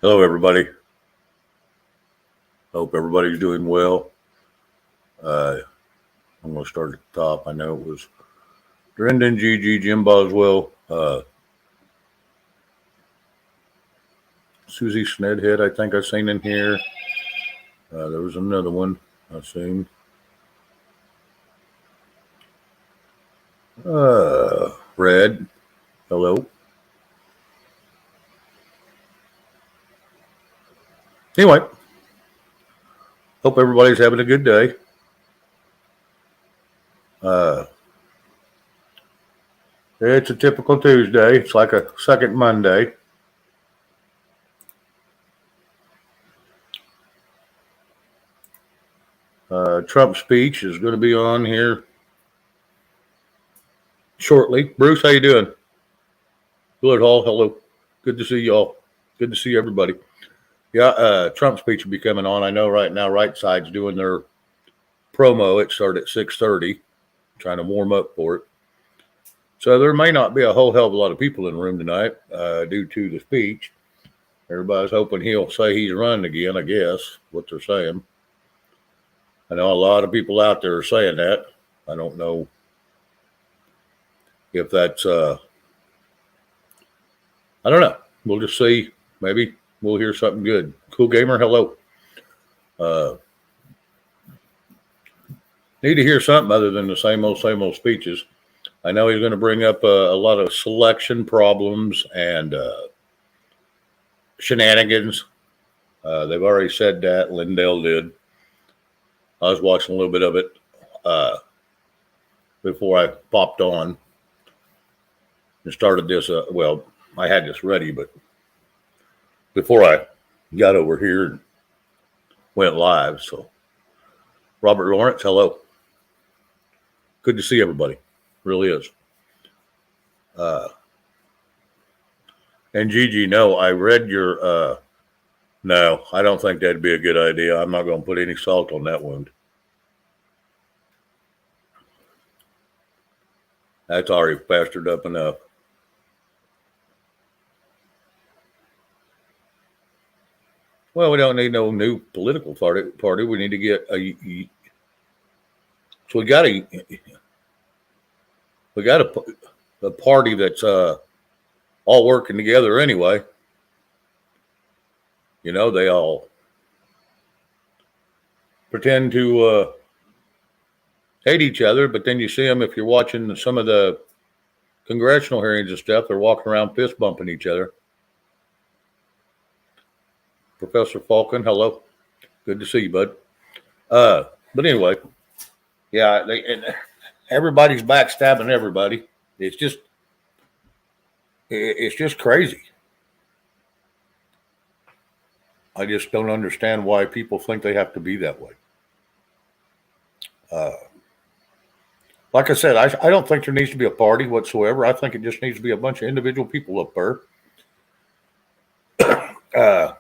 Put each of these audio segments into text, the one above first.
Hello, everybody. Hope everybody's doing well. Uh, I'm going to start at the top. I know it was Brendan, Gigi, Jim Boswell, Susie Snedhead, I think I seen in here. There was another one I seen. Red, hello. Anyway, hope everybody's having a good day. Uh, it's a typical Tuesday. It's like a second Monday. Trump's speech is going to be on here shortly. Bruce, how you doing? Good, Hall, hello. Good to see y'all. Good to see everybody. Yeah, Trump's speech will be coming on. I know right now, Right Side's doing their promo. It started at 6:30, trying to warm up for it. So there may not be a whole hell of a lot of people in the room tonight due to the speech. Everybody's hoping he'll say he's running again, I guess, what they're saying. I know a lot of people out there are saying that. I don't know if that's, I don't know. We'll just see. Maybe we'll hear something good. Cool Gamer, hello. Need to hear something other than the same old speeches. I know he's going to bring up a lot of selection problems and shenanigans. They've already said that. Lindell did. I was watching a little bit of it before I popped on and started this. Well, I had this ready, but before I got over here and went live. So, Robert Lawrence, hello. Good to see everybody. Really is. And Gigi, no, I read your. No, I don't think that'd be a good idea. I'm not going to put any salt on that wound. That's already plastered up enough. Well, we don't need no new political party. We need to get a. So we got a party that's all working together anyway. You know, they all pretend to hate each other, but then you see them if you're watching some of the congressional hearings and stuff. They're walking around fist bumping each other. Professor Falcon, hello. Good to see you, bud. But anyway, yeah, everybody's backstabbing everybody. It's just crazy. I just don't understand why people think they have to be that way. Like I said, I don't think there needs to be a party whatsoever. I think it just needs to be a bunch of individual people up there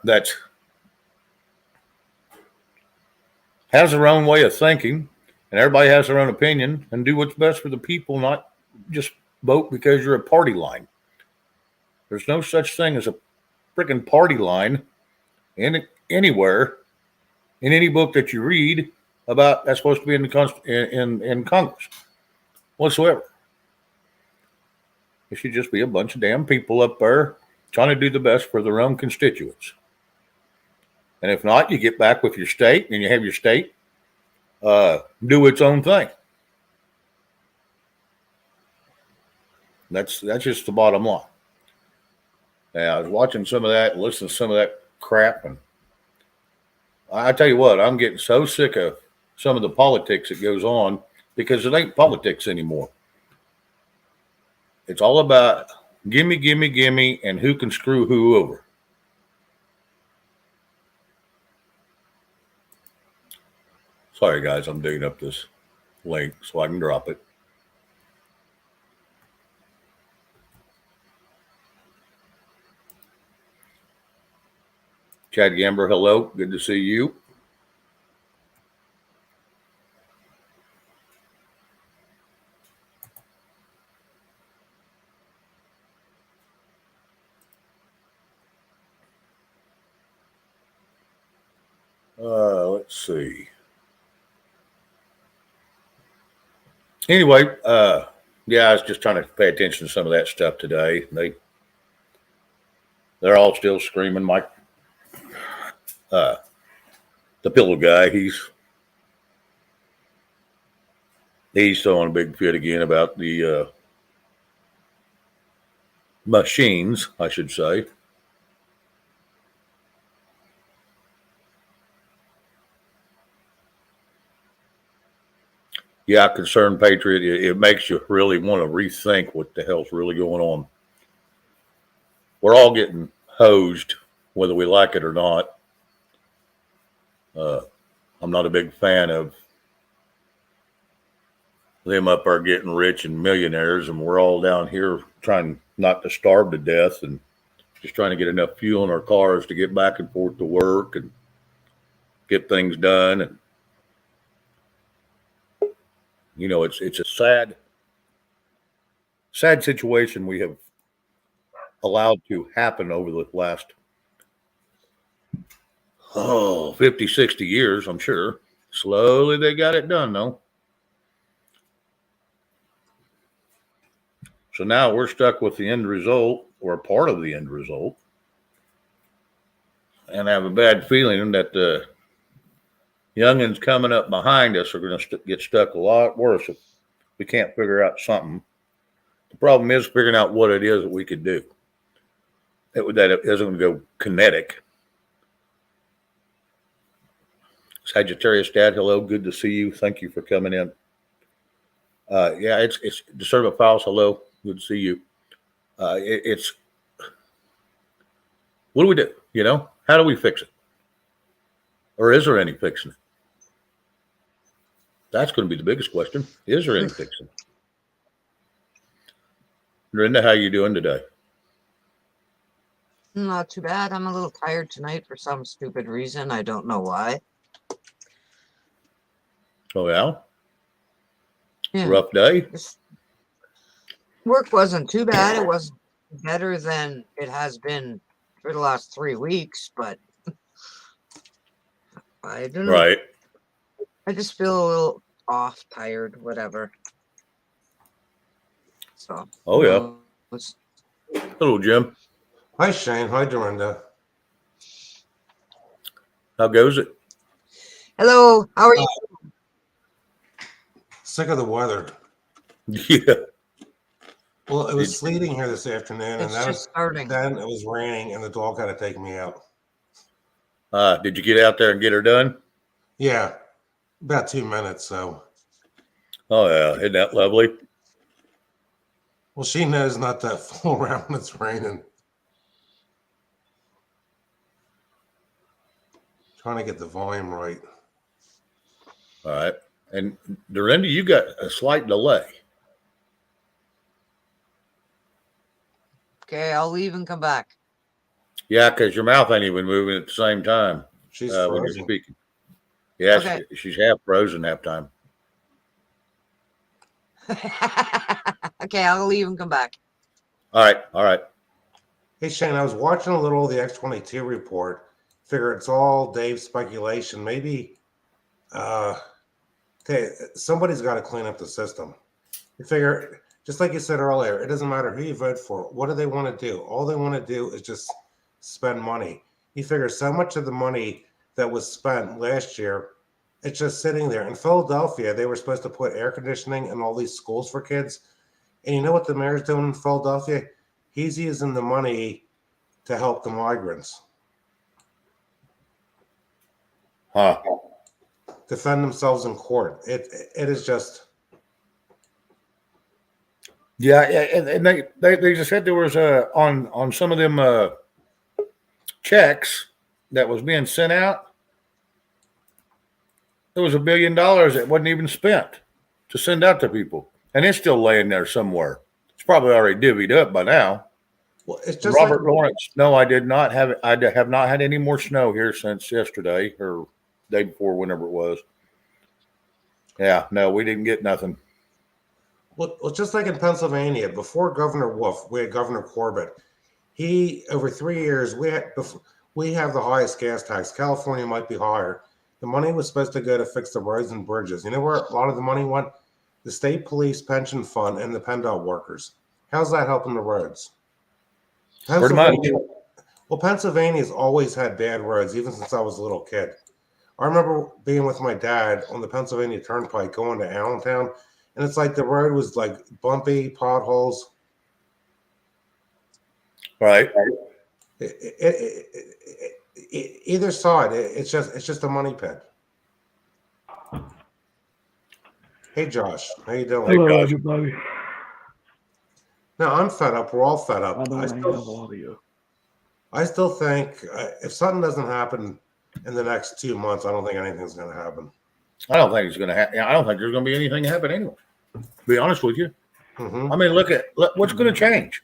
that has their own way of thinking, and everybody has their own opinion, and do what's best for the people, not just vote because you're a party line. There's no such thing as a freaking party line anywhere in any book that you read about that's supposed to be in Congress whatsoever. It should just be a bunch of damn people up there trying to do the best for their own constituents. And if not, you get back with your state and you have your state do its own thing. That's just the bottom line. Now, I was watching some of that and listening to some of that crap, and I tell you what, I'm getting so sick of some of the politics that goes on because it ain't politics anymore. It's all about gimme, gimme, gimme, and who can screw who over. Sorry, guys, I'm digging up this link so I can drop it. Chad Gamber, hello. Good to see you. Let's see. Anyway, yeah, I was just trying to pay attention to some of that stuff today. They're all still screaming. Mike, uh, the pillow guy, he's throwing a big fit again about the machines, I should say. Yeah, concerned patriot. It makes you really want to rethink what the hell's really going on. We're all getting hosed, whether we like it or not. I'm not a big fan of them up there getting rich and millionaires, and we're all down here trying not to starve to death and just trying to get enough fuel in our cars to get back and forth to work and get things done. And you know, it's a sad situation we have allowed to happen over the last 50, 60 years, I'm sure. Slowly they got it done though. So now we're stuck with the end result, or part of the end result. And I have a bad feeling that the youngins coming up behind us are going to get stuck a lot worse if we can't figure out something. The problem is figuring out what it is that we could do. That it isn't going to go kinetic. Sagittarius Dad, hello, good to see you. Thank you for coming in. Yeah, it's Discernment Files, hello, good to see you. It's what do we do? You know, how do we fix it? Or is there any fixing it? That's going to be the biggest question. Is there any fixing? Brenda, how you doing today? Not too bad. I'm a little tired tonight for some stupid reason. I don't know why. Oh, yeah? Rough day? Work wasn't too bad. It was better than it has been for the last 3 weeks, but I don't know. Right. I just feel a little off, tired, whatever. So. Oh, yeah. Hello, Jim. Hi, Shane. Hi, Dorinda. How goes it? Hello. How are you? Sick of the weather. Yeah. Well, it was sleeting here this afternoon, and then it was raining, and the dog had to take me out. Did you get out there and get her done? Yeah, about 2 minutes. So. Oh yeah, isn't that lovely? Well, she knows not to fool around when it's raining. Trying to get the volume right. All right. And Dorinda, you got a slight delay. Okay, I'll leave and come back. Yeah, because your mouth ain't even moving at the same time. She's when you're speaking. Yeah, okay. She's half frozen half time. Okay, I'll leave and come back. All right. Hey, Shane, I was watching a little of the X-22 report. Figure it's all Dave's speculation. Maybe somebody's got to clean up the system. You figure, just like you said earlier, it doesn't matter who you vote for. What do they want to do? All they want to do is just spend money. You figure so much of the money that was spent last year, it's just sitting there. In Philadelphia, they were supposed to put air conditioning in all these schools for kids. And you know what the mayor's doing in Philadelphia? He's using the money to help the migrants. Huh. Defend themselves in court. It is just. Yeah, and they just said there was on some of them checks that was being sent out, there was $1 billion that wasn't even spent to send out to people, and it's still laying there somewhere. It's probably already divvied up by now. Well, it's just Robert Lawrence. No, I did not have it. I have not had any more snow here since yesterday or day before, whenever it was. Yeah, no, we didn't get nothing. Well, just like in Pennsylvania, before Governor Wolf, we had Governor Corbett. He, over 3 years, We have the highest gas tax. California might be higher. The money was supposed to go to fix the roads and bridges. You know where a lot of the money went? The state police pension fund and the PennDOT workers. How's that helping the roads? Pretty much. Well, Pennsylvania's always had bad roads, even since I was a little kid. I remember being with my dad on the Pennsylvania Turnpike going to Allentown, and it's like the road was like bumpy, potholes. Right. Either side, it's just a money pit. Hey, Josh, how you doing? Hello, Josh. everybody. No, I'm fed up. We're all fed up. I don't have audio. I still think if something doesn't happen in the next 2 months, I don't think anything's going to happen. I don't think it's going to happen. I don't think there's going to be anything happen anyway. To be honest with you. Mm-hmm. I mean, look what's going to change.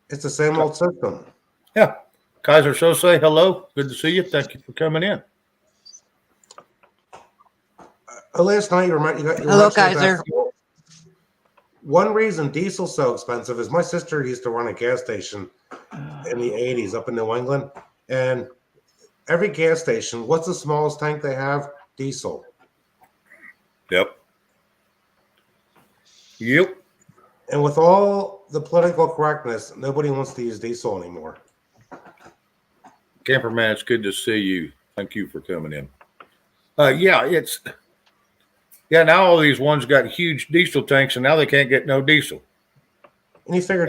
It's the same old system. Yeah. Kaiser Sose, hello. Good to see you. Thank you for coming in. Last night, you got your Hello, Kaiser. One reason diesel's so expensive is my sister used to run a gas station in the 80s up in New England. And every gas station, what's the smallest tank they have? Diesel. Yep. Yep. And with all the political correctness, nobody wants to use diesel anymore. Camperman, it's good to see you. Thank you for coming in. Now all these ones got huge diesel tanks, and now they can't get no diesel. And you figure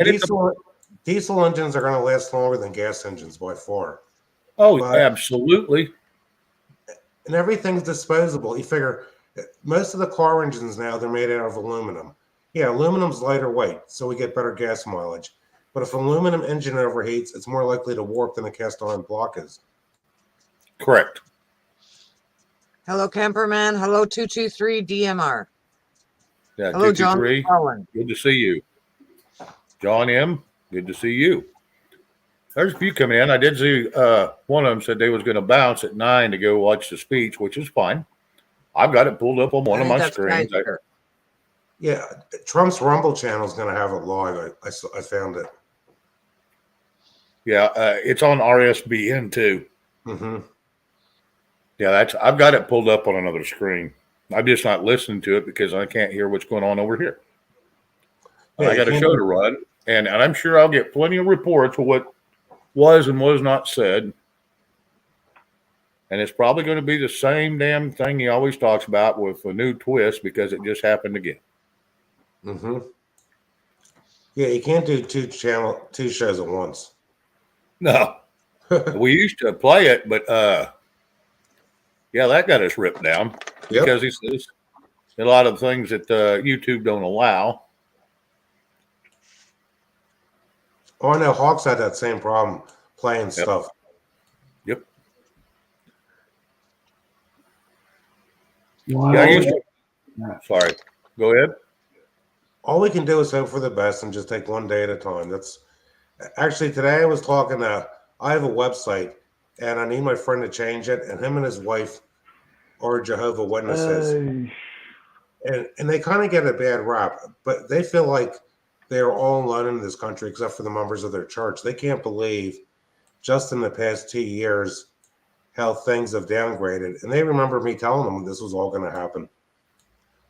diesel engines are going to last longer than gas engines by far. Oh, absolutely. And everything's disposable. You figure most of the car engines now, they're made out of aluminum. Yeah, aluminum's lighter weight, so we get better gas mileage. But if an aluminum engine overheats, it's more likely to warp than a cast iron block is. Correct. Hello, Camperman. Hello, 223 DMR. Yeah, Hello, John. 223. Good to see you. John M., good to see you. There's a few coming in. I did see one of them said they was going to bounce at 9 to go watch the speech, which is fine. I've got it pulled up on one of my screens. Yeah, Trump's Rumble channel is going to have it live. I found it. Yeah, it's on RSBN too. Mm-hmm. Yeah, I've got it pulled up on another screen. I'm just not listening to it because I can't hear what's going on over here. Yeah, I got a show to run, and I'm sure I'll get plenty of reports of what was and was not said. And it's probably going to be the same damn thing he always talks about with a new twist because it just happened again. Mm-hmm. Yeah, you can't do two shows at once. No. We used to play it, but that got us ripped down because he says a lot of things that YouTube don't allow. Oh, I know Hawks had that same problem playing stuff. Yep. Wow. Yeah, I used to. Sorry. Go ahead. All we can do is hope for the best and just take one day at a time. That's actually today I was talking to. I have a website and I need my friend to change it. And him and his wife are Jehovah Witnesses, and they kind of get a bad rap, but they feel like they're all alone in this country except for the members of their church. They can't believe just in the past 2 years how things have downgraded. And they remember me telling them this was all going to happen.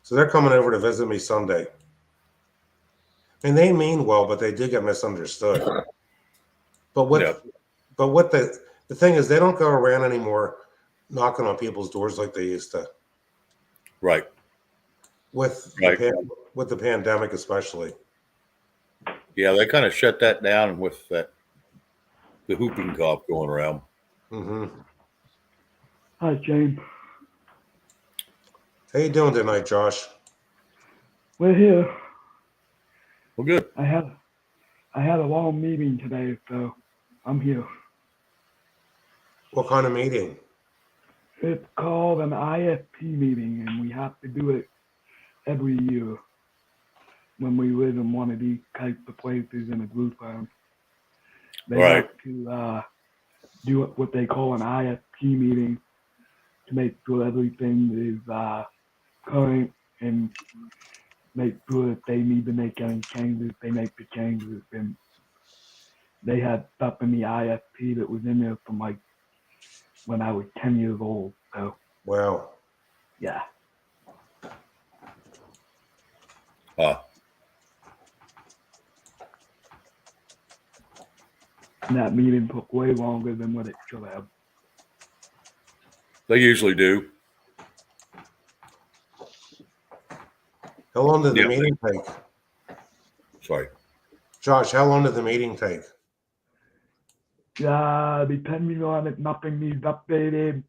So they're coming over to visit me Sunday. And they mean well, but they do get misunderstood. But what the thing is, they don't go around anymore knocking on people's doors like they used to. Right. With the pandemic especially. Yeah, they kind of shut that down with the whooping cough going around. Mm-hmm. Hi, James. How you doing tonight, Josh? We're here. Well, good. I had a long meeting today, so I'm here. What kind of meeting? It's called an IFP meeting, and we have to do it every year when we live in one of these types of places in a group home. They have to do what they call an IFP meeting to make sure everything is current and make sure if they need to make any changes, they make the changes. And they had stuff in the IFP that was in there from like when I was 10 years old. So Wow. yeah, Ah, and that meeting took way longer than what it should have. they usually do. How long did the Yeah. meeting take? Sorry. Josh, how long did the meeting take? Depending on if nothing needs updated,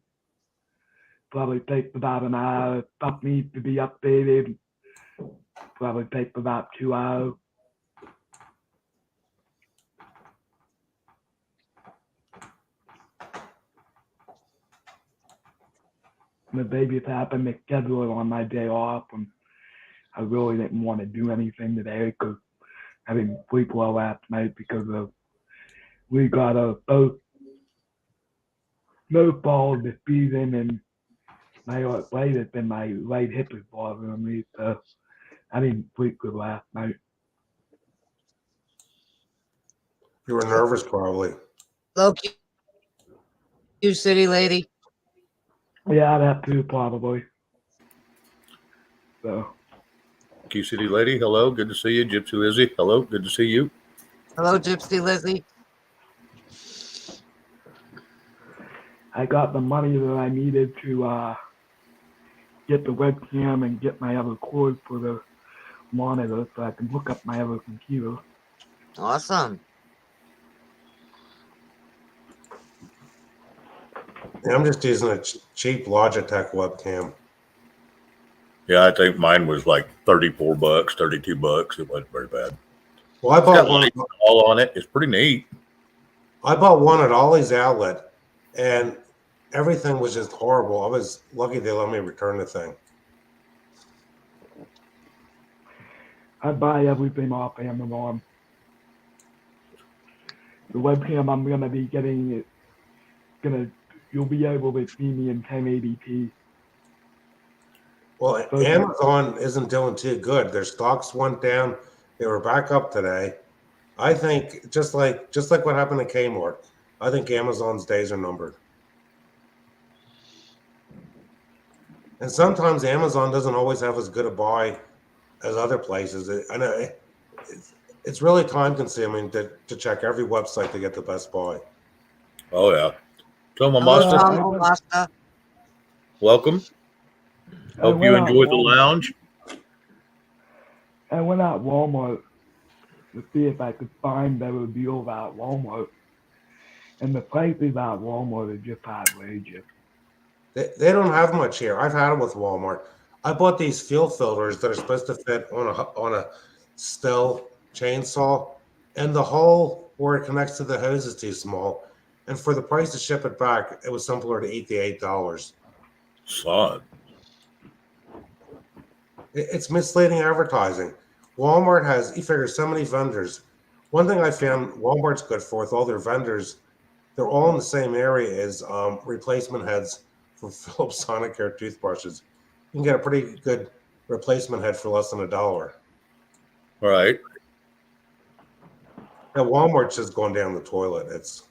probably takes about an hour. If stuff needs to be updated, probably takes about 2 hours. The babies happened to schedule it on my day off, and I really didn't want to do anything today because I didn't sleep well last night because of we got a both snowfall this season, and my arthritis and my right hip is bothering me, so I didn't sleep good last night. You were nervous, probably. Hello, Q City lady. Yeah, that too, probably. So, Q City Lady, hello. Good to see you. Gypsy Lizzie, hello. Good to see you. Hello, Gypsy Lizzie. I got the money that I needed to get the webcam and get my other cord for the monitor so I can hook up my other computer. Awesome. Yeah, I'm just using a cheap Logitech webcam. Yeah, I think mine was like $34, $32. It wasn't very bad. Well, I It's bought got one. lights all on it. It's pretty neat. I bought one at Ollie's Outlet, and everything was just horrible. I was lucky they let me return the thing. I buy everything off Amazon. The webcam I'm gonna be getting is you'll be able to see me in 1080p. Well, Okay. Amazon isn't doing too good. Their stocks went down. They were back up today. I think just like what happened to Kmart, I think Amazon's days are numbered. And sometimes Amazon doesn't always have as good a buy as other places. I know it's really time consuming to check every website to get the best buy. Oh, yeah. Tomo Hello, Master, Tom I- Omasta. welcome. I Hope went you out enjoy the Walmart. lounge. I went out Walmart to see if I could find better deals at Walmart, and the prices at Walmart are just outrageous. They don't have much here. I've had them with Walmart. I bought these fuel filters that are supposed to fit on a Stihl chainsaw, and the hole where it connects to the hose is too small. And for the price to ship it back, it was simpler to $88. Son. It's misleading advertising. Walmart has, you figure, so many vendors. One thing I found Walmart's good for with all their vendors, they're all in the same area as replacement heads for Philips Sonicare toothbrushes. You can get a pretty good replacement head for less than $1. All right. Now Walmart's just going down the toilet. It's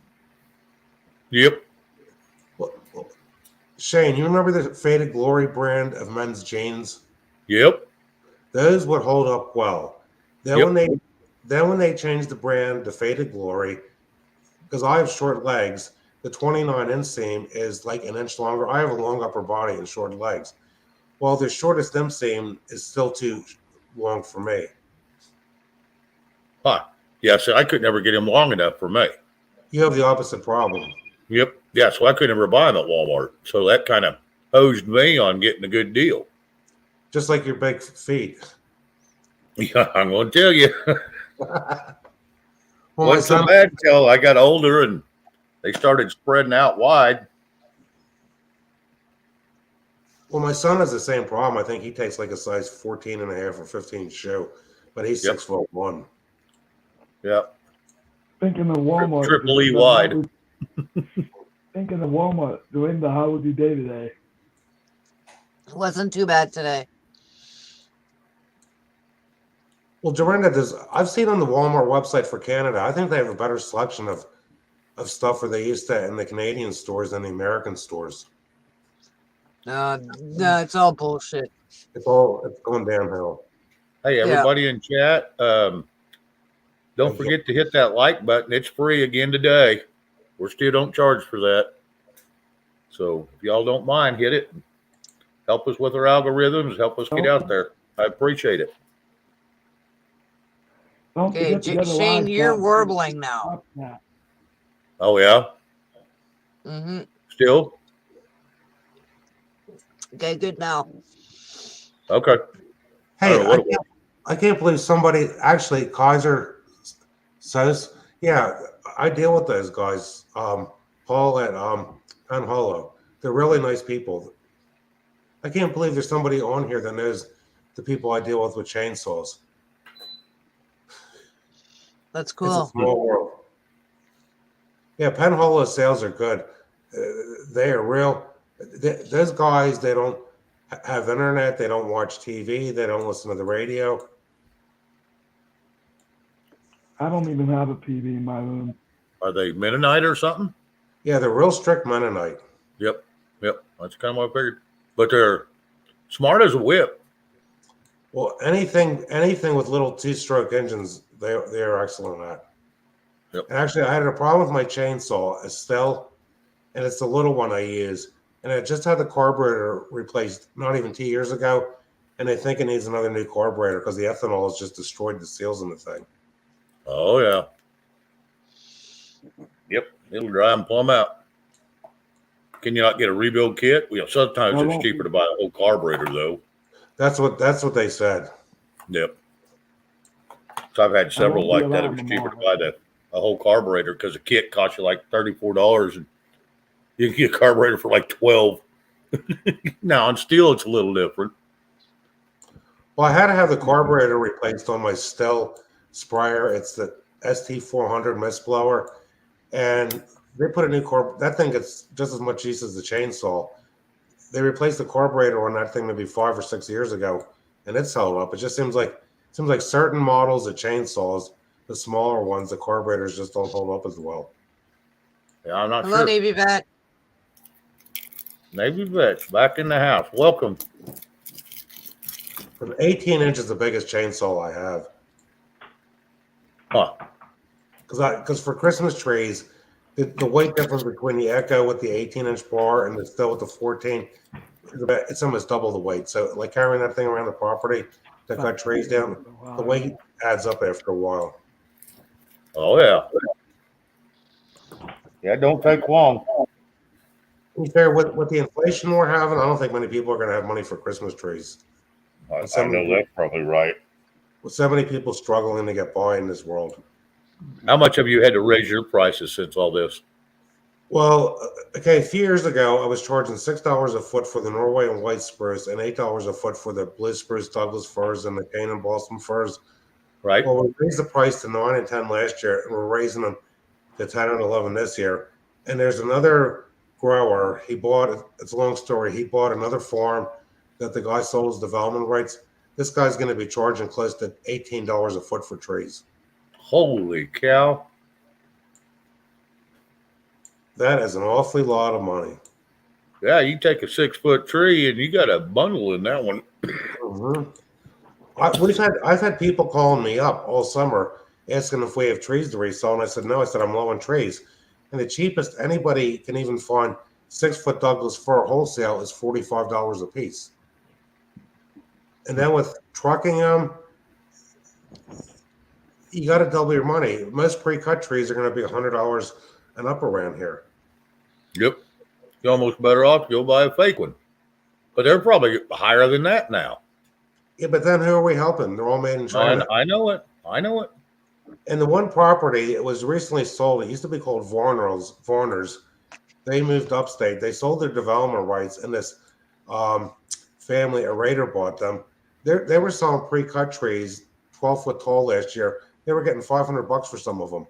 Yep. well, Shane, you remember the Faded Glory brand of men's jeans? Yep. Those would hold up well. Then Yep. when they changed the brand to Faded Glory, because I have short legs, the 29 inseam is like an inch longer. I have a long upper body and short legs. Well, the shortest inseam is still too long for me. Huh. Yeah, so I could never get him long enough for me. You have the opposite problem. Yep. Yeah, so I couldn't ever buy them at Walmart. So that kind of hosed me on getting a good deal. Just like your big feet. Yeah, I'm going to tell you. Well, Wasn't so bad until I got older and they started spreading out wide. Well, my son has the same problem. I think he takes like a size 14 and a half or 15 shoe, but he's Yep. 6'1". Yep. Thinking of Walmart. Triple E wide. Thinking of Walmart. Dorinda, how was your day today? It wasn't too bad today. Well, Dorinda, I've seen on the Walmart website for Canada, I think they have a better selection of stuff where they used to in the Canadian stores than the American stores. No, it's all bullshit. It's going downhill. Hey, Yeah. everybody in chat, don't forget to hit that like button. It's free again today. We still don't charge for that. So if y'all don't mind, hit it. Help us with our algorithms. Help us get out there. I appreciate it. Don't Okay, forget to get a Shane, like you're button. warbling now. Oh, yeah? Mm-hmm. Still? Okay, good now. Okay. Hey, what it was. I can't believe somebody actually Kaiser says, yeah, I deal with those guys, Paul at Penn Hollow. They're really nice people. I can't believe there's somebody on here that knows the people I deal with chainsaws. That's It's a cool. small world. Yeah, Penn Hollow sales are good. They are real. Those guys, they don't have internet. They don't watch TV. They don't listen to the radio. I don't even have a TV in my room. Are they Mennonite or something? Yeah, they're real strict Mennonite. Yep. That's kind of what I figured. But they're smart as a whip. Well, anything with little two-stroke engines, they are excellent at. Yep. And actually, I had a problem with my chainsaw, Estelle, and it's the little one I use. And I just had the carburetor replaced not even 2 years ago, and I think it needs another new carburetor because the ethanol has just destroyed the seals in the thing. Oh, yeah. Yep. It'll dry and plumb out. Can you not get a rebuild kit? Well, sometimes it's cheaper to buy a whole carburetor, though. That's what they said. Yep. So I've had several like that. It was cheaper to buy a whole carburetor because a kit costs you like $34, and you can get a carburetor for like $12. Now on steel, it's a little different. Well, I had to have the carburetor replaced on my Stell sprayer. It's the ST400 mist blower, and they put a new that thing gets just as much use as the chainsaw. They replaced the carburetor on that thing maybe 5 or 6 years ago, and it's held up. It just seems like certain models of chainsaws, the smaller ones, the carburetors just don't hold up as well. Yeah, I'm not Hello, sure. Navy vet. Navy vets back in the house. Welcome. An 18-inch is the biggest chainsaw I have. Huh. Because for Christmas trees, the weight difference between the Echo with the 18-inch bar and the Still with the 14, it's almost double the weight. So like carrying that thing around the property to cut trees down, the weight adds up after a while. Oh, yeah. Yeah, it don't take long. To be fair, with the inflation we're having, I don't think many people are going to have money for Christmas trees. I know that's probably right. With so many people struggling to get by in this world. How much have you had to raise your prices since all this? Well, okay, a few years ago, I was charging $6 a foot for the Norway and white spruce and $8 a foot for the blue spruce, Douglas firs, and the cane and balsam firs. Right. Well, we raised the price to 9 and 10 last year, and we're raising them to 10 and 11 this year. And there's another grower. It's a long story. He bought another farm that the guy sold his development rights. This guy's going to be charging close to $18 a foot for trees. Holy cow. That is an awfully lot of money. Yeah, you take a 6-foot tree and you got a bundle in that one. Mm-hmm. I've had people calling me up all summer asking if we have trees to resell, and I said no. I said I'm low on trees, and the cheapest anybody can even find 6-foot Douglas fir wholesale is $45 a piece. And then with trucking them, you got to double your money. Most pre-cut trees are going to be $100 and up around here. Yep. You're almost better off to go buy a fake one. But they're probably higher than that now. Yeah, but then who are we helping? They're all made in China. I know it. And the one property, it was recently sold. It used to be called Varner's. They moved upstate. They sold their development rights, and this family, a raider, bought them. They were selling pre-cut trees, 12 foot tall last year. They were getting $500 for some of them.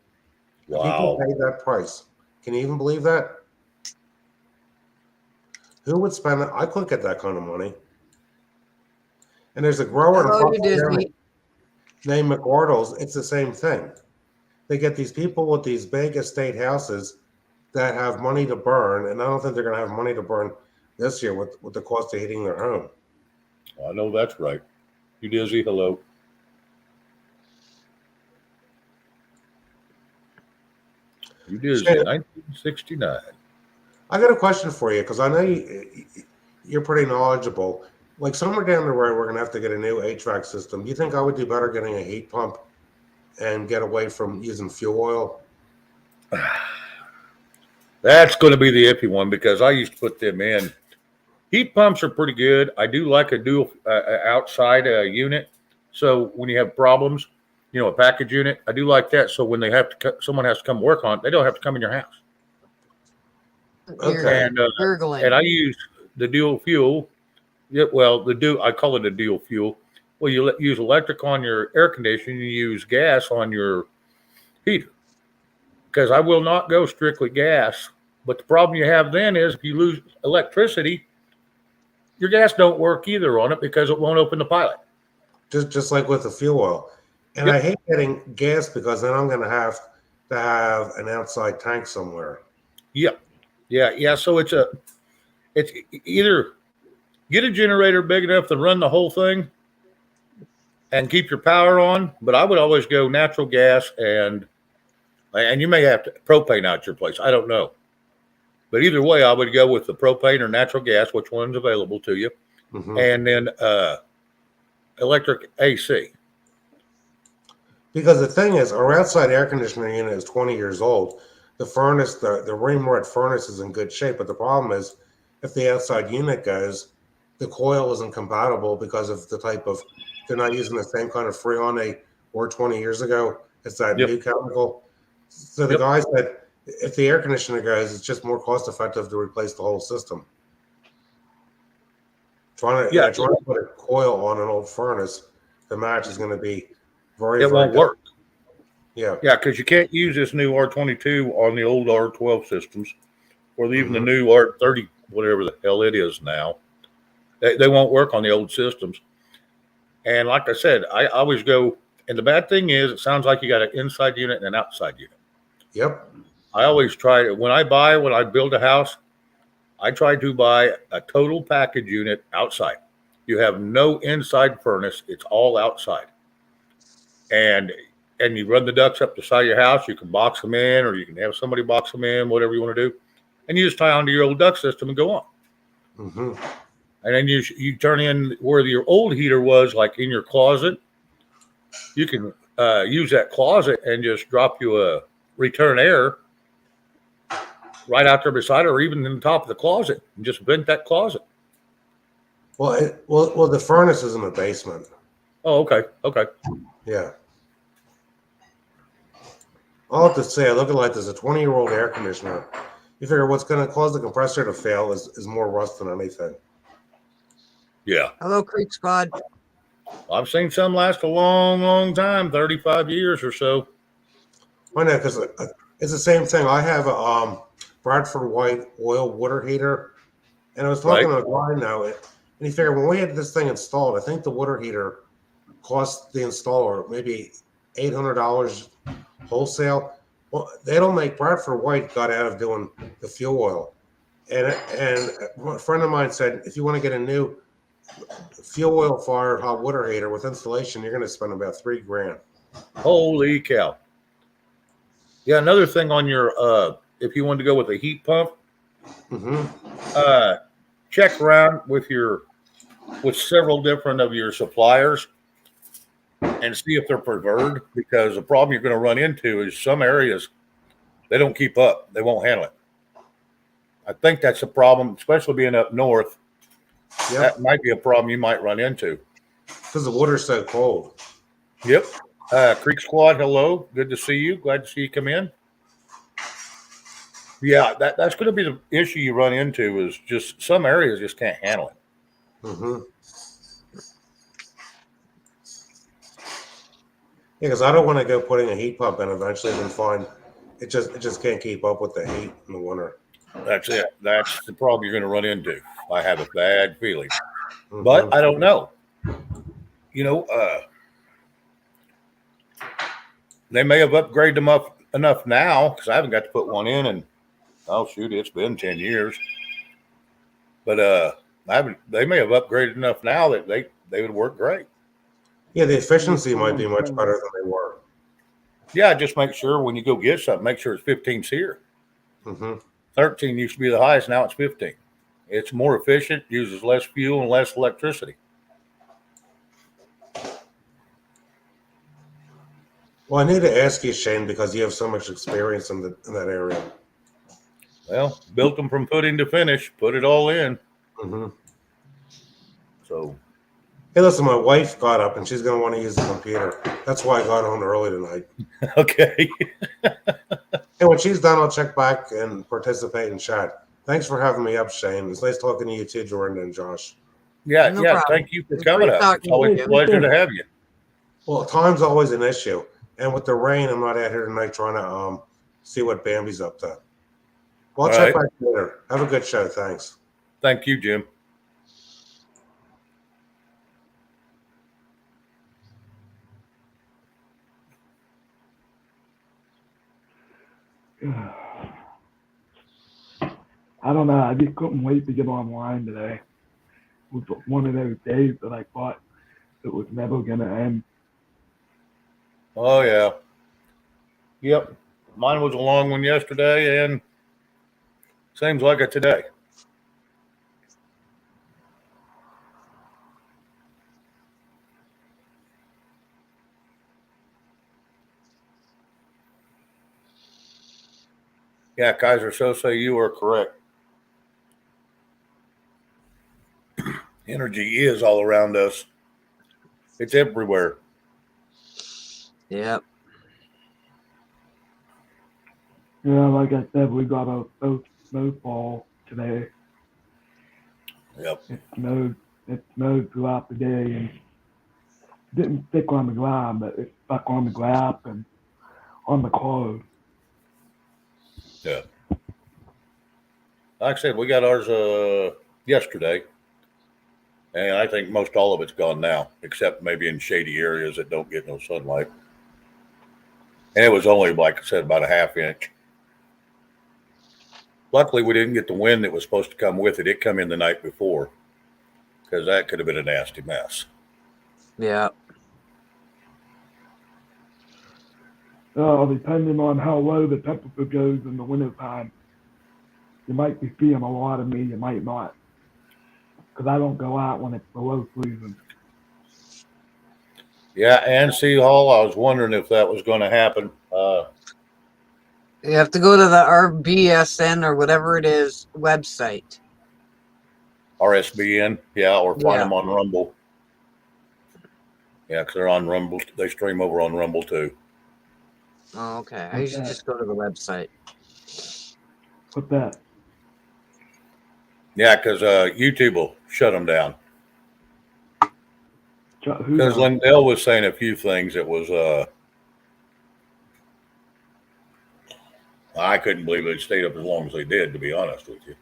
Wow. People paid that price. Can you even believe that? Who would spend it? I couldn't get that kind of money. And there's a grower in Hello, you Bucks County. Disney. named McWardles, it's the same thing. They get these people with these big estate houses that have money to burn, and I don't think they're going to have money to burn this year with the cost of heating their home. I know that's right. You dizzy? Hello. You dizzy? Shane, 1969. I got a question for you because I know you're pretty knowledgeable. Like somewhere down the road, we're going to have to get a new HVAC system. Do you think I would do better getting a heat pump and get away from using fuel oil? That's going to be the iffy one because I used to put them in. Heat pumps are pretty good. I do like a dual outside unit. So when you have problems, a package unit, I do like that. So when they have to, someone has to come work on it, they don't have to come in your house. Okay. And I use the dual fuel. Yeah, well, I call it a dual fuel. Well, you use electric on your air conditioning, you use gas on your heater. Because I will not go strictly gas. But the problem you have then is if you lose electricity, your gas don't work either on it because it won't open the pilot. Just like with the fuel oil. And Yep. I hate getting gas because then I'm going to have an outside tank somewhere. Yeah. So it's either get a generator big enough to run the whole thing and keep your power on. But I would always go natural gas and you may have to propane out your place. I don't know. But either way, I would go with the propane or natural gas, which one's available to you. Mm-hmm. And then electric AC. Because the thing is, our outside air conditioning unit is 20 years old. The furnace, the Rimrod furnace is in good shape. But the problem is, if the outside unit goes, the coil isn't compatible because of the type of, they're not using the same kind of Freon they were 20 years ago. It's that Yep. new chemical. So the guy said, if the air conditioner goes, it's just more cost effective to replace the whole system. Trying to put a coil on an old furnace, the match is going to be very. It won't work. Yeah. Yeah, because you can't use this new R22 on the old R12 systems, or even the new R30, whatever the hell it is now. They won't work on the old systems. And like I said, I always go. And the bad thing is, it sounds like you got an inside unit and an outside unit. Yep. I always try when I build a house, I try to buy a total package unit outside. You have no inside furnace; it's all outside. And you run the ducts up the side of your house. You can box them in, or you can have somebody box them in, whatever you want to do. And you just tie onto your old duct system and go on. Mm-hmm. And then you turn in where your old heater was, like in your closet. You can use that closet and just drop you a return air right out there beside it, or even in the top of the closet, and just vent that closet. Well, the furnace is in the basement. Oh, okay. Yeah. All I have to say, I look at it like there's a 20-year-old air conditioner. You figure what's going to cause the compressor to fail is more rust than anything. Yeah. Hello, Creek Squad. I've seen some last a long, long time, 35 years or so. I know, because it's the same thing. I have a Bradford White oil water heater, and I was talking to a guy now, and he figured when we had this thing installed, I think the water heater cost the installer maybe $800 wholesale. Well, they don't make. Bradford White got out of doing the fuel oil, and a friend of mine said if you want to get a new fuel oil fired hot water heater with installation, you're going to spend about $3,000. Holy cow! Yeah, another thing on your if you want to go with a heat pump, check around with several different of your suppliers and see if they're preferred, because the problem you're going to run into is some areas they don't keep up, they won't handle it. I think that's a problem, especially being up north. Yep. That might be a problem you might run into Because the water's so cold. Yep. Creek Squad, hello, good to see you, glad to see you come in. Yeah, that's going to be the issue you run into, is just some areas just can't handle it. Yeah, because I don't want to go putting a heat pump in eventually and find it just can't keep up with the heat in the winter. That's it. That's the problem you're going to run into. I have a bad feeling, but I don't know. They may have upgraded them up enough now because I haven't got to put one in, and oh shoot, it's been 10 years. But they may have upgraded enough now that they would work great. Yeah, the efficiency might be much better than they were. Yeah, just make sure when you go get something, make sure it's 15 SEER. Mm-hmm. 13 used to be the highest, now it's 15. It's more efficient, uses less fuel and less electricity. Well, I need to ask you, Shane, because you have so much experience in that area. Well, built them from footing to finish, put it all in. Mm-hmm. So, Hey, listen, my wife got up and she's going to want to use the computer. That's why I got home early tonight. okay. And when she's done, I'll check back and participate in chat. Thanks for having me up, Shane. It's nice talking to you too, Jordan and Josh. Yeah, No yeah. problem. Thank you for It's coming great up. It's talking always to a you. pleasure to have you. Well, time's always an issue. And with the rain, I'm not out here tonight trying to see what Bambi's up to. Well, I'll All check right. back later. Have a good show. Thanks. Thank you, Jim. I don't know. I just couldn't wait to get online today. It was one of those days that I thought it was never going to end. Oh, yeah. Yep. Mine was a long one yesterday, and seems like it today. Yeah, Kaiser Sose, you are correct. Energy is all around us. It's everywhere. Yep. Yeah, like I said, we got a snowfall today. Yep. It snowed throughout the day and didn't stick on the ground, but it stuck on the grass and on the clothes. Yeah. Like I said, we got ours yesterday, and I think most all of it's gone now, except maybe in shady areas that don't get no sunlight. And it was only, like I said, about a half inch. Luckily, we didn't get the wind that was supposed to come with it. It come in the night before, because that could have been a nasty mess. Yeah. Depending on how low the temperature goes in the wintertime, you might be seeing a lot of me, you might not. Because I don't go out when it's below freezing. Yeah, and Sea Hall, I was wondering if that was going to happen. You have to go to the RBSN or whatever it is website. RSBN, yeah, or find Yeah. them on Rumble. Yeah, because they're on Rumble. They stream over on Rumble too. Oh, okay. I usually just go to the website. What's that? Yeah, because YouTube will shut them down. Who Because knows? Lindell was saying a few things that was, I couldn't believe they stayed up as long as they did, to be honest with you.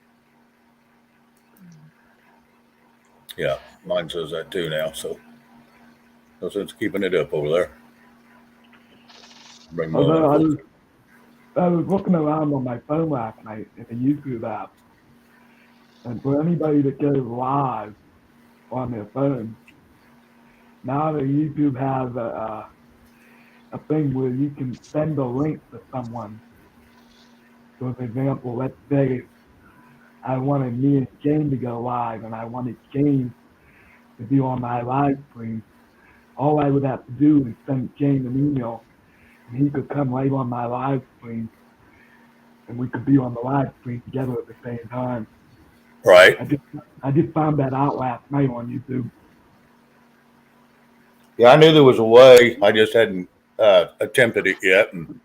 Yeah, mine says that too now, so no sense keeping it up over there. Bring mine Although up. I was looking around on my phone last night at the YouTube app, and for anybody that goes live on their phone, now that YouTube has a thing where you can send a link to someone. So, for example, let's say I wanted me and Jane to go live, and I wanted Jane to be on my live stream. All I would have to do is send Jane an email, and he could come right on my live stream, and we could be on the live stream together at the same time. Right. I just found that out last night on YouTube. Yeah, I knew there was a way. I just hadn't attempted it yet. And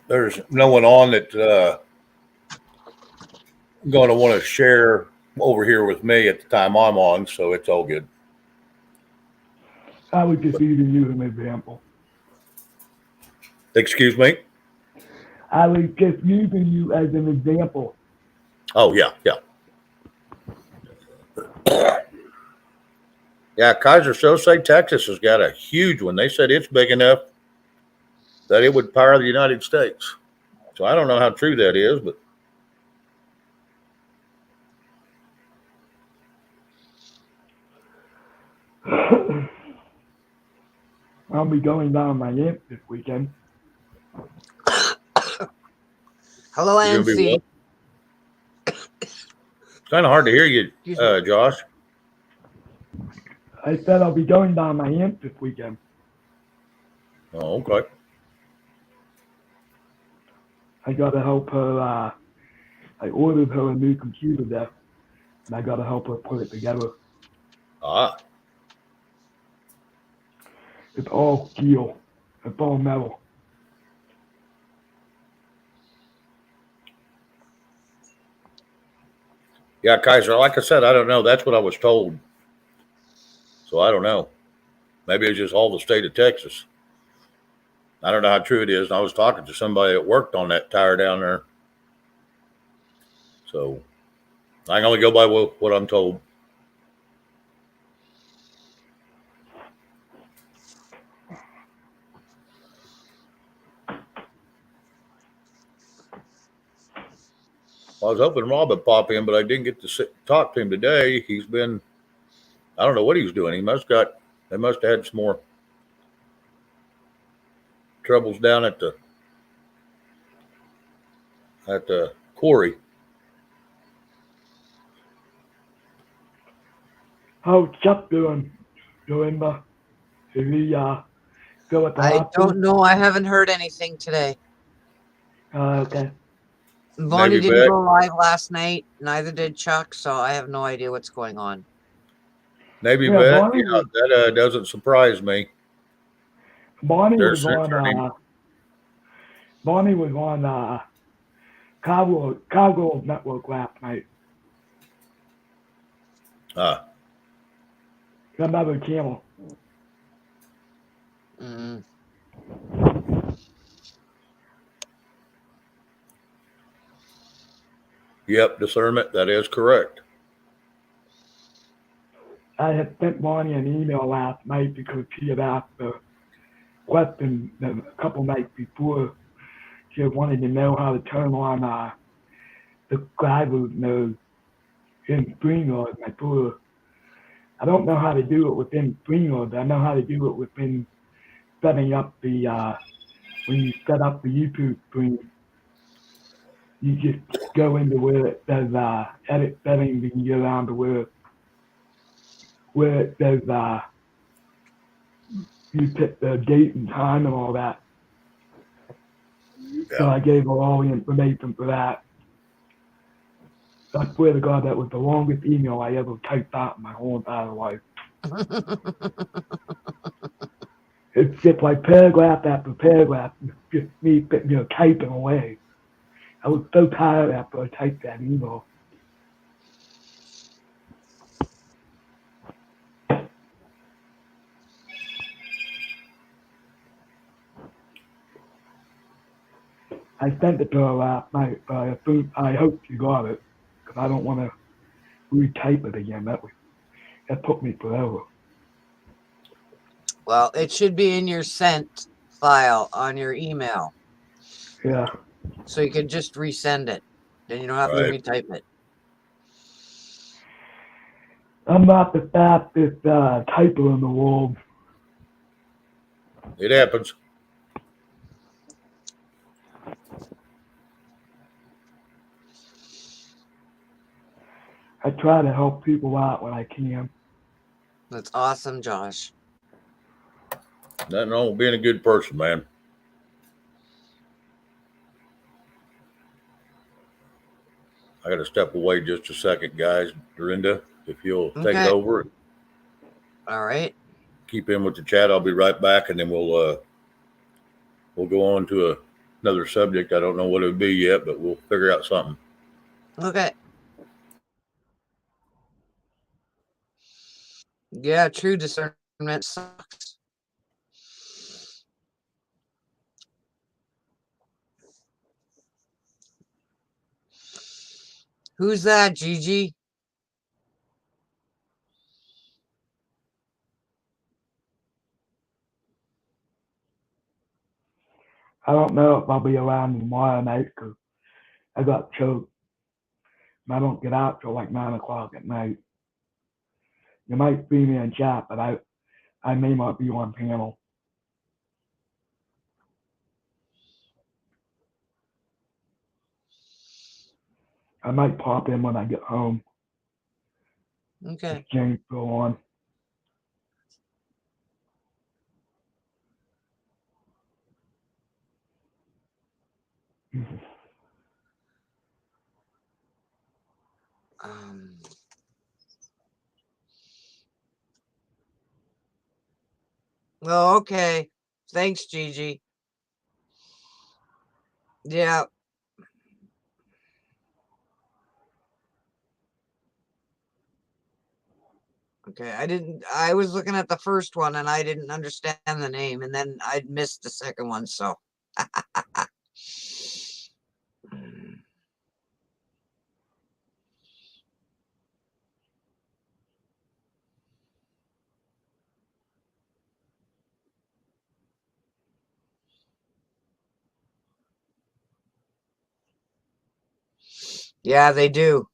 there's no one on that going to want to share over here with me at the time I'm on, so it's all good. I was just using you as an example. Excuse me? I was just using you as an example. Oh, yeah, yeah. Yeah, Kaiser Sose, Texas has got a huge one. They said it's big enough that it would power the United States. So I don't know how true that is, but I'll be going down my amp this weekend. Hello, you're gonna be Nancy. what? It's kind of hard to hear you, Excuse me. Josh. I said I'll be going down my amp this weekend. Oh, okay. I gotta help her. I ordered her a new computer desk, and I gotta help her put it together. Ah, It's all steel. It's all metal. yeah, Kaiser. Like I said, I don't know. That's what I was told. So I don't know. Maybe it's just all the state of Texas. I don't know how true it is. And I was talking to somebody that worked on that tire down there. So I can only go by what I'm told. I was hoping Rob would pop in, but I didn't get to talk to him today. He's been, I don't know what he's doing. They must have had some more troubles down at the quarry. How's Chuck doing, Joanna? Is he still at the I hospital? don't know. I haven't heard anything today. Okay. Bonnie Maybe didn't back. go live last night. Neither did Chuck. So I have no idea what's going on. Navy Yeah, vet, Bonnie yeah, that doesn't surprise me. Bonnie They're was on censoring him. Bonnie was on Cargo Network last night. Ah, Another channel. Mm. yep, discernment. That is correct. I had sent Bonnie an email last night because she had asked the question a couple nights before. She had wanted to know how to turn on the driver's mode in StreamYard. And I told her, I don't know how to do it within StreamYard, but I know how to do it within setting up the, when you set up the YouTube stream, you just go into where it says edit settings and you go down to where it says you pick the date and time and all that. So Yeah. I gave her all the information for that. I swear to God, that was the longest email I ever typed out in my whole entire life. It's just like paragraph after paragraph, just me typing away. I was so tired after I typed that email. I sent it to her last night, but I hope she got it, because I don't want to retype it again. That took me forever. Well, it should be in your sent file on your email. Yeah. So you can just resend it. Then you don't have to Right. retype it. I'm not the fastest typer in the world. It happens. I try to help people out when I can. That's awesome, Josh. Nothing wrong with being a good person, man. I got to step away just a second, guys. Dorinda, if you'll take Okay. it over and All right. keep in with the chat, I'll be right back, and then we'll go on to another subject. I don't know what it would be yet, but we'll figure out something. Okay. Yeah, true discernment sucks. Who's that, Gigi? I don't know if I'll be around tomorrow night because I got choked. I don't get out till like 9 o'clock at night. You might see me in chat, but I may not be on panel. I might pop in when I get home. Okay. James go on. Um, oh, okay. Thanks, Gigi. Yeah. Okay. I was looking at the first one and I didn't understand the name, and then I missed the second one. So, yeah, they do.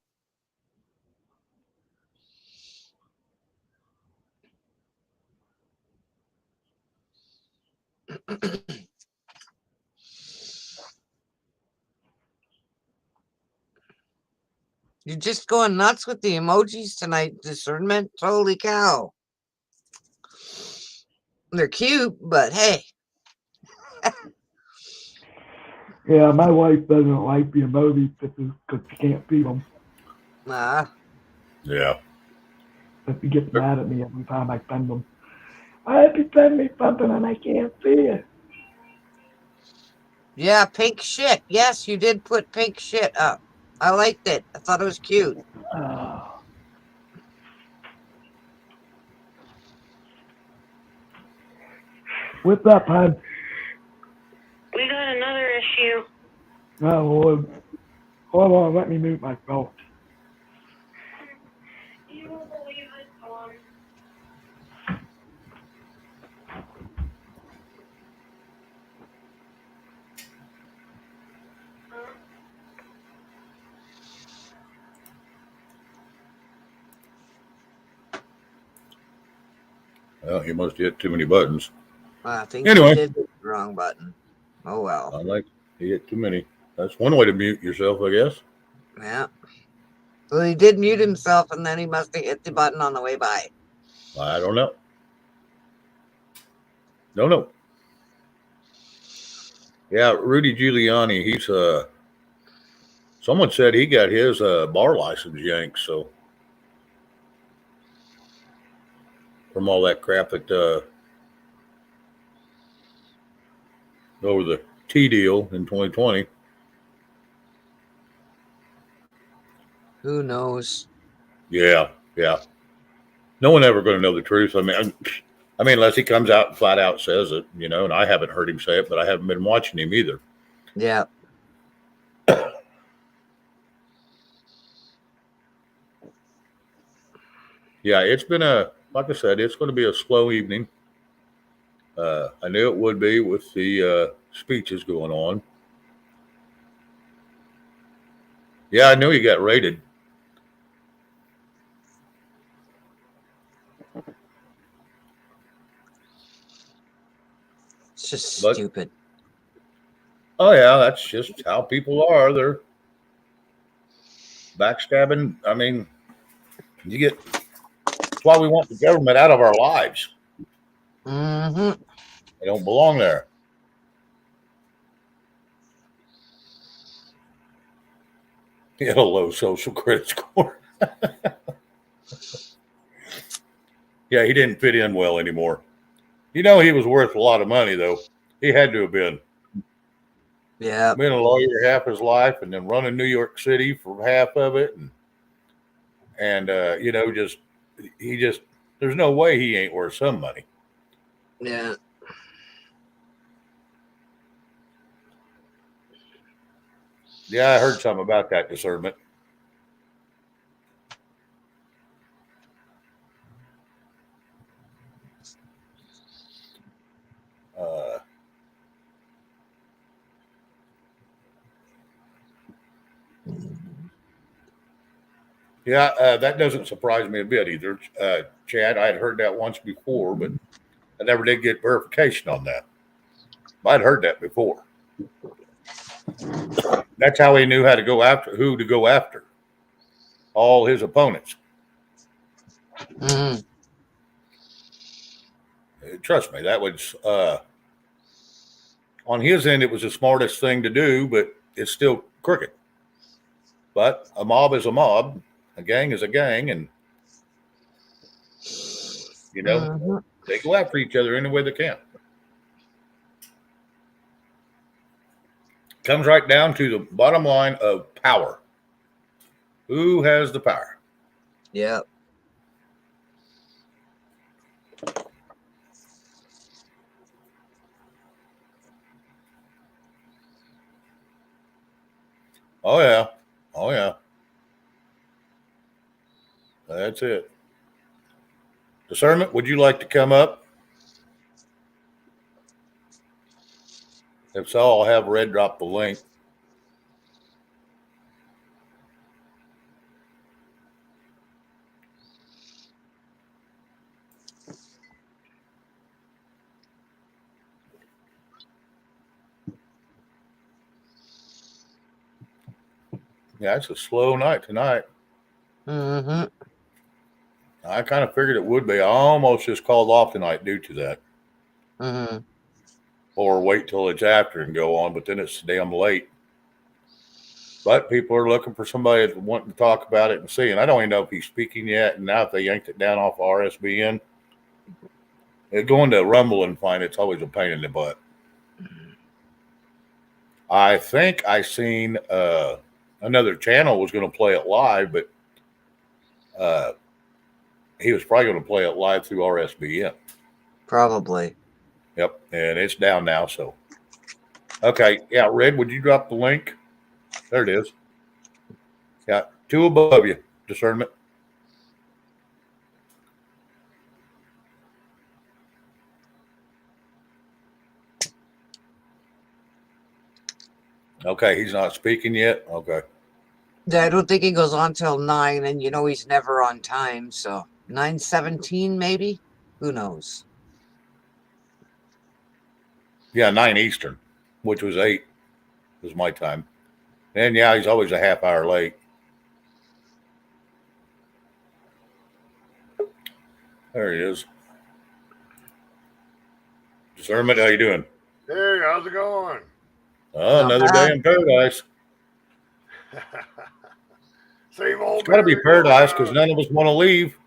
You're just going nuts with the emojis tonight, discernment. Holy cow. They're cute, but hey. Yeah, my wife doesn't like the emoji pictures because she can't see them. Yeah. So she gets mad at me every time I send them. Why did you send me something and I can't see it? Yeah, pink shit. Yes, you did put pink shit up. I liked it. I thought it was cute. What's up, hon? We got another issue. Oh, Lord. Hold on, let me mute myself. You won't believe it, Well, he must have hit too many buttons. I think Anyway. he did hit the wrong button. Oh well. I like he hit too many. That's one way to mute yourself, I guess. Yeah. Well, he did mute himself, and then he must have hit the button on the way by. I don't know. No. Yeah, Rudy Giuliani, he's someone said he got his bar license yanked, so from all that crap that over the T deal in 2020. Who knows? Yeah. No one ever going to know the truth. I mean, unless he comes out and flat out says it, you know. And I haven't heard him say it, but I haven't been watching him either. Yeah. Yeah, it's been like I said, it's going to be a slow evening. I knew it would be with the speeches going on. Yeah, I knew he got raided. It's just But stupid. oh yeah, that's just how people are. They're backstabbing. I mean, that's why we want the government out of our lives. Mm-hmm. They don't belong there. He had a low social credit score. Yeah, he didn't fit in well anymore. You know, he was worth a lot of money, though. He had to have been. Yeah. Been a lawyer half his life and then running New York City for half of it. And you know, there's no way he ain't worth some money. Yeah. Yeah, I heard something about that discernment. Yeah, that doesn't surprise me a bit either, Chad. I had heard that once before, but I never did get verification on that. I'd heard that before. That's how he knew how to go after who to go after. All his opponents. Mhm. Trust me, that was on his end. It was the smartest thing to do, but it's still crooked. But a mob is a mob, a gang is a gang, and Mhm. they go after each other any way they can. Comes right down to the bottom line of power. Who has the power? Yep. Oh yeah. Oh yeah. That's it. Discernment, would you like to come up? If so, I'll have Red drop the link. Yeah, it's a slow night tonight. Hmm. I kind of figured it would be. I almost just called off tonight due to that. Hmm. Or wait till it's after and go on, but then it's damn late. But people are looking for somebody that's wanting to talk about it and see. And I don't even know if he's speaking yet. And now if they yanked it down off RSBN, going to Rumble and find it's always a pain in the butt. I think I seen another channel was going to play it live, but he was probably going to play it live through RSBN. Probably. Yep, and it's down now. So, okay, yeah, Red, would you drop the link? There it is. Yeah, two above you, discernment. Okay, he's not speaking yet. Okay. Yeah, I don't think he goes on till 9, and he's never on time, so 9:17 maybe? Who knows? Yeah, 9 Eastern, which was 8 was my time. And yeah, he's always a half hour late. There he is. Discernment, how you doing? Hey, how's it going? Oh, Not another bad. day in paradise. Same old. It's got to be paradise because none of us want to leave.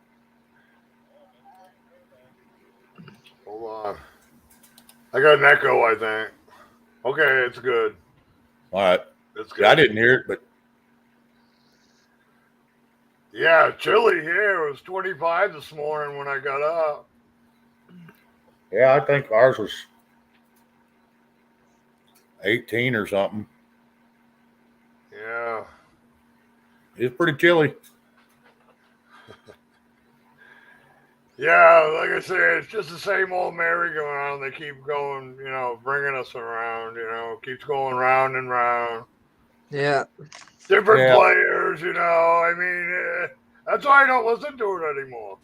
Hold on. I got an echo, I think. Okay, it's good. All right. It's good. Yeah, I didn't hear it, but Yeah, chilly here. It was 25 this morning when I got up. yeah, I think ours was 18 or something. Yeah. It's pretty chilly. Yeah, like I said, it's just the same old merry-go-round. They keep going, bringing us around, keeps going round and round. Yeah. Different Yeah. players, I mean, that's why I don't listen to it anymore.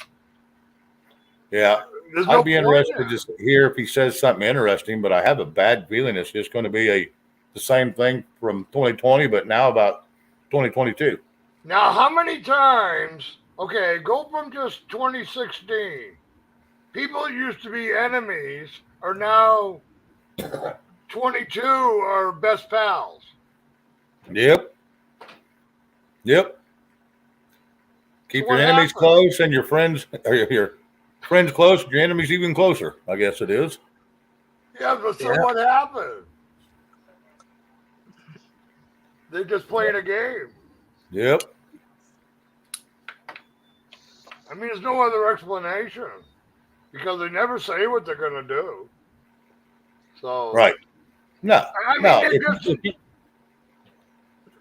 Yeah. There's no I'd be point interested in to it. just hear if he says something interesting, but I have a bad feeling it's just going to be the same thing from 2020, but now about 2022. Now, how many times, okay, go from just 2016. People used to be enemies are now 22 are best pals. Yep. Yep. Keep So your what enemies happened? close and your friends close, your enemies even closer. I guess it is. Yeah, but so Yeah. what happened? They're just playing a game. Yep. I mean, there's no other explanation because they never say what they're going to do. So, Right. No. I mean, No.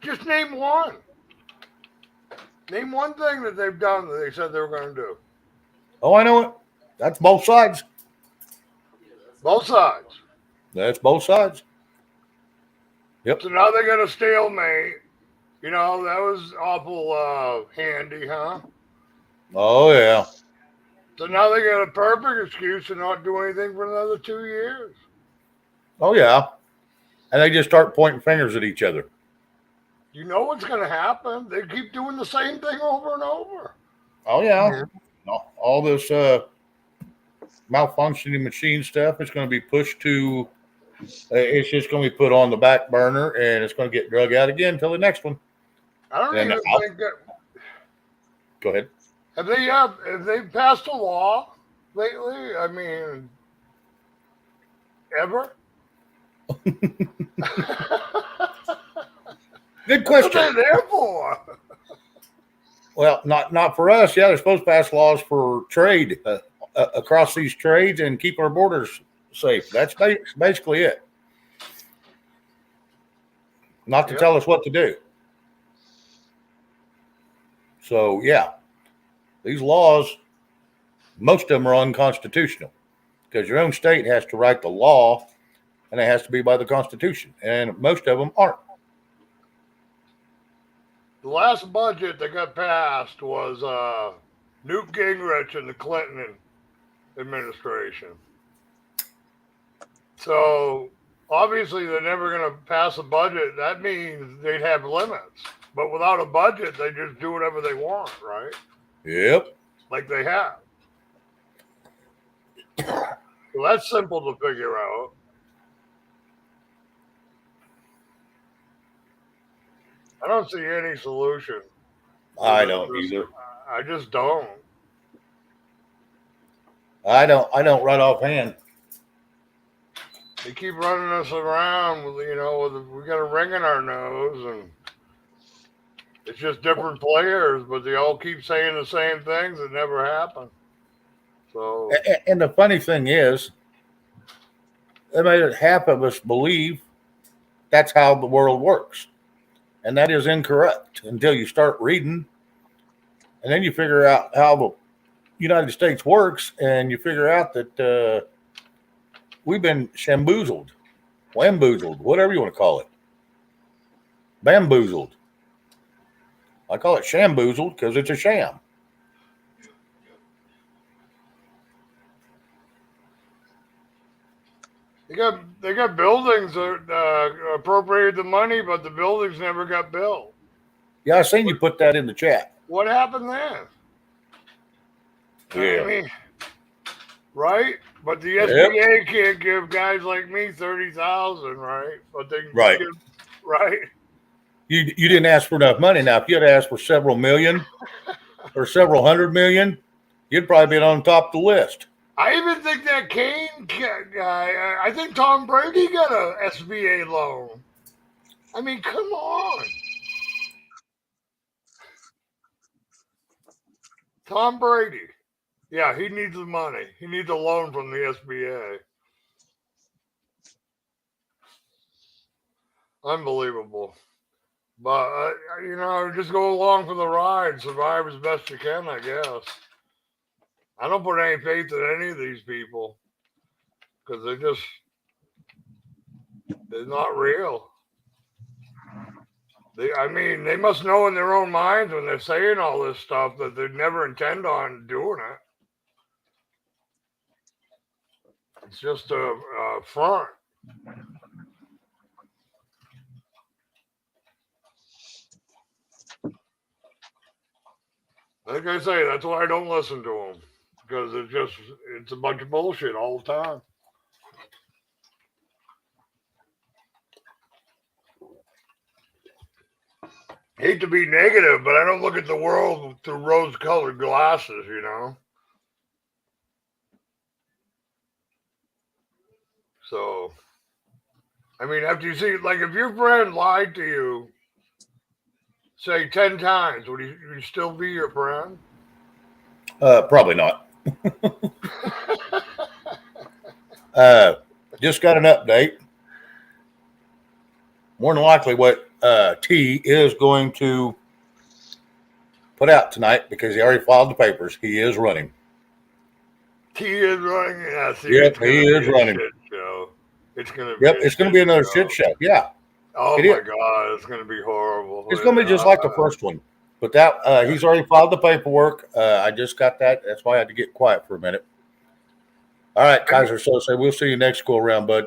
just name one. Name one thing that they've done that they said they were going to do. Oh, I know it. That's both sides. Both sides. That's both sides. Yep. So now they got a stalemate. You know, that was awful handy, huh? Oh yeah. So now they got a perfect excuse to not do anything for another 2 years. Oh yeah. And they just start pointing fingers at each other. You know what's going to happen. They keep doing the same thing over and over. Oh yeah. Yeah. All this malfunctioning machine stuff is going to be pushed to. It's just going to be put on the back burner, and it's going to get drug out again until the next one. I don't And even think that. Go ahead. Have they passed a law lately? I mean, ever? Good What are question. they there for? Well, not for us. Yeah, they're supposed to pass laws for trade across these trades and keep our borders safe. That's basically it. Not to Yep. tell us what to do. So yeah, these laws, most of them are unconstitutional because your own state has to write the law, and it has to be by the Constitution, and most of them aren't. The last budget that got passed was Newt Gingrich and the Clinton administration. So obviously they're never going to pass a budget. That means they'd have limits. But without a budget, they just do whatever they want, right? Yep. Like they have. So that's simple to figure out. I don't see any solution. I don't either. I just don't. I don't right offhand. They keep running us around with, we got a ring in our nose, and it's just different players, but they all keep saying the same things that never happen. So, And the funny thing is, they made half of us believe that's how the world works. And that is incorrect until you start reading. And then you figure out how the United States works, and you figure out that we've been shamboozled, wamboozled, whatever you want to call it. Bamboozled. I call it shamboozled because it's a sham. they got buildings that appropriated the money, but the buildings never got built. Yeah, I seen you put that in the chat. What happened there? Yeah. I mean, right? But the SBA can't give guys like me 30,000, right? But they Right. give, right? You didn't ask for enough money. Now, if you had asked for several million or several hundred million, you'd probably been on top of the list. I even think that Kane guy, I think Tom Brady got a SBA loan. I mean, come on. Tom Brady. Yeah, he needs the money. He needs a loan from the SBA. Unbelievable. But, just go along for the ride. Survive as best you can, I guess. I don't put any faith in any of these people because they're not real. They must know in their own minds when they're saying all this stuff that they never intend on doing it. It's just a front. Like I say, that's why I don't listen to them. Because it's a bunch of bullshit all the time. Hate to be negative, but I don't look at the world through rose-colored glasses, So, after you see, like, if your friend lied to you, say 10 times, would he still be your friend? Probably not. Just got an update. More than likely what T is going to put out tonight, because he already filed the papers, he is running. T is running? Yeah, see, Yep, he is running. Shit show. It's going to be Yep, it's going to be another shit show. Yeah. Oh It my is. God, it's going to be horrible. It's going to be just like the first one. But that he's already filed the paperwork. I just got that. That's why I had to get quiet for a minute. All right, Kaiser Sose, we'll see you next go around, bud.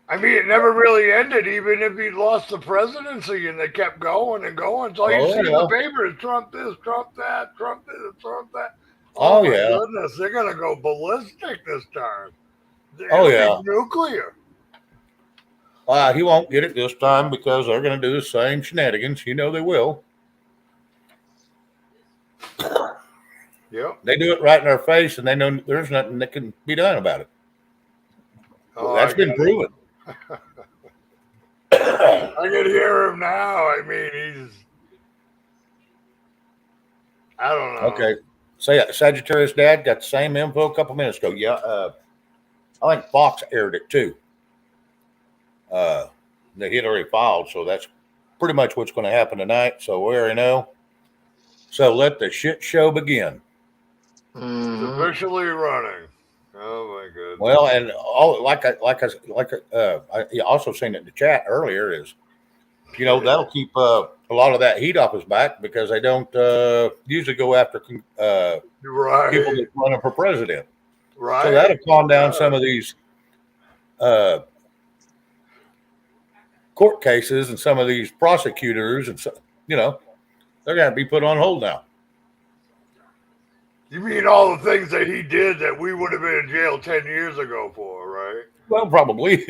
I mean, it never really ended, even if he lost the presidency, and they kept going and going. So you see in the paper is Trump this, Trump that, Trump this, Trump that. Oh my goodness, they're going to go ballistic this time. It'll be nuclear. He won't get it this time because they're going to do the same shenanigans. You know they will. Yep. They do it right in our face, and they know there's nothing that can be done about it. Oh, that's been proven. I can hear him now. I mean, I don't know. Okay. Sagittarius Dad got the same info a couple minutes ago. Yeah. I think Fox aired it too. They had already filed, so that's pretty much what's going to happen tonight. So we already know. So let the shit show begin. It's officially running. Oh my goodness. Well, and I also seen it in the chat earlier is, that'll keep a lot of that heat off his back because they don't usually go after people that running for president. Right. So that'll calm down some of these court cases and some of these prosecutors, and they're going to be put on hold now. You mean all the things that he did that we would have been in jail 10 years ago for, right? Well, probably.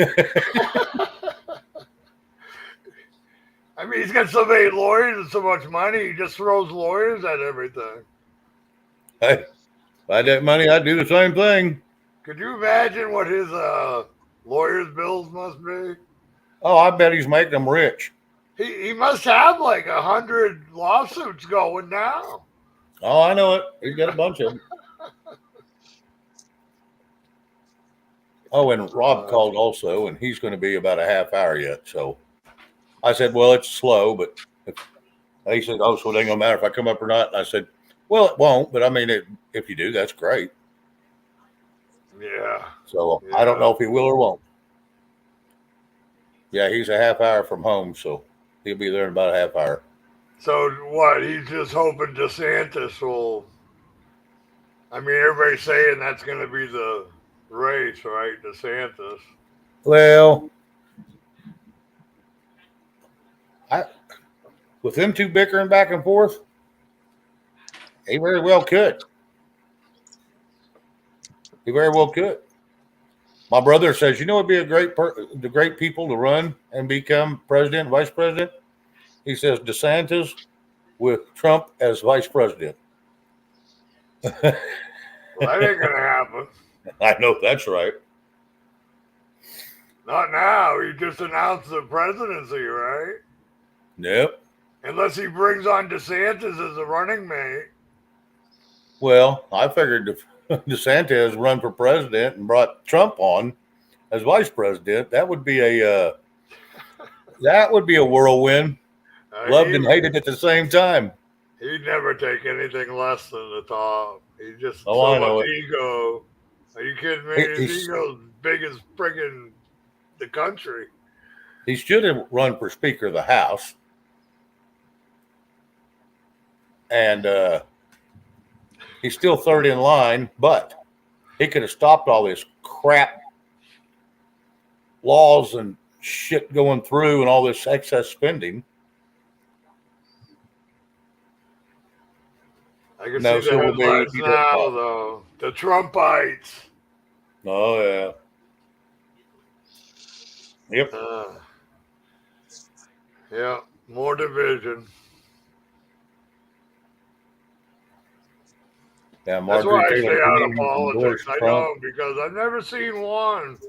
I mean, he's got so many lawyers and so much money, he just throws lawyers at everything. Hey, if I had that money, I'd do the same thing. Could you imagine what his lawyer's bills must be? Oh, I bet he's making them rich. He must have like 100 lawsuits going now. Oh, I know it. He's got a bunch of them. Oh, and Rob called also, and he's going to be about a half hour yet. So I said, well, it's slow, but he said, oh, so it ain't going to matter if I come up or not. And I said, well, it won't, but I mean, if you do, that's great. Yeah. So I don't know if he will or won't. Yeah, he's a half hour from home, so he'll be there in about a half hour. So what? He's just hoping DeSantis will. I mean, everybody's saying that's going to be the race, right? DeSantis. Well, with them two bickering back and forth, he very well could. He very well could. My brother says, it'd be the great people to run and become president, vice president. He says DeSantis with Trump as vice president. Well, that ain't going to happen. I know that's right. Not now. He just announced the presidency, right? Yep. Unless he brings on DeSantis as a running mate. Well, I figured DeSantis run for president and brought Trump on as vice president. That would be a whirlwind. Loved and hated at the same time. He'd never take anything less than the top. He's just so much ego. Are you kidding me? His ego's big as friggin' the country. He should have run for Speaker of the House. And he's still third in line, but he could have stopped all this crap laws and shit going through and all this excess spending. I can see the headlines now, though. The Trumpites. Oh, yeah. Yep. Yeah, more division. Yeah, that's why I stay out of politics. I know, because I've never seen one.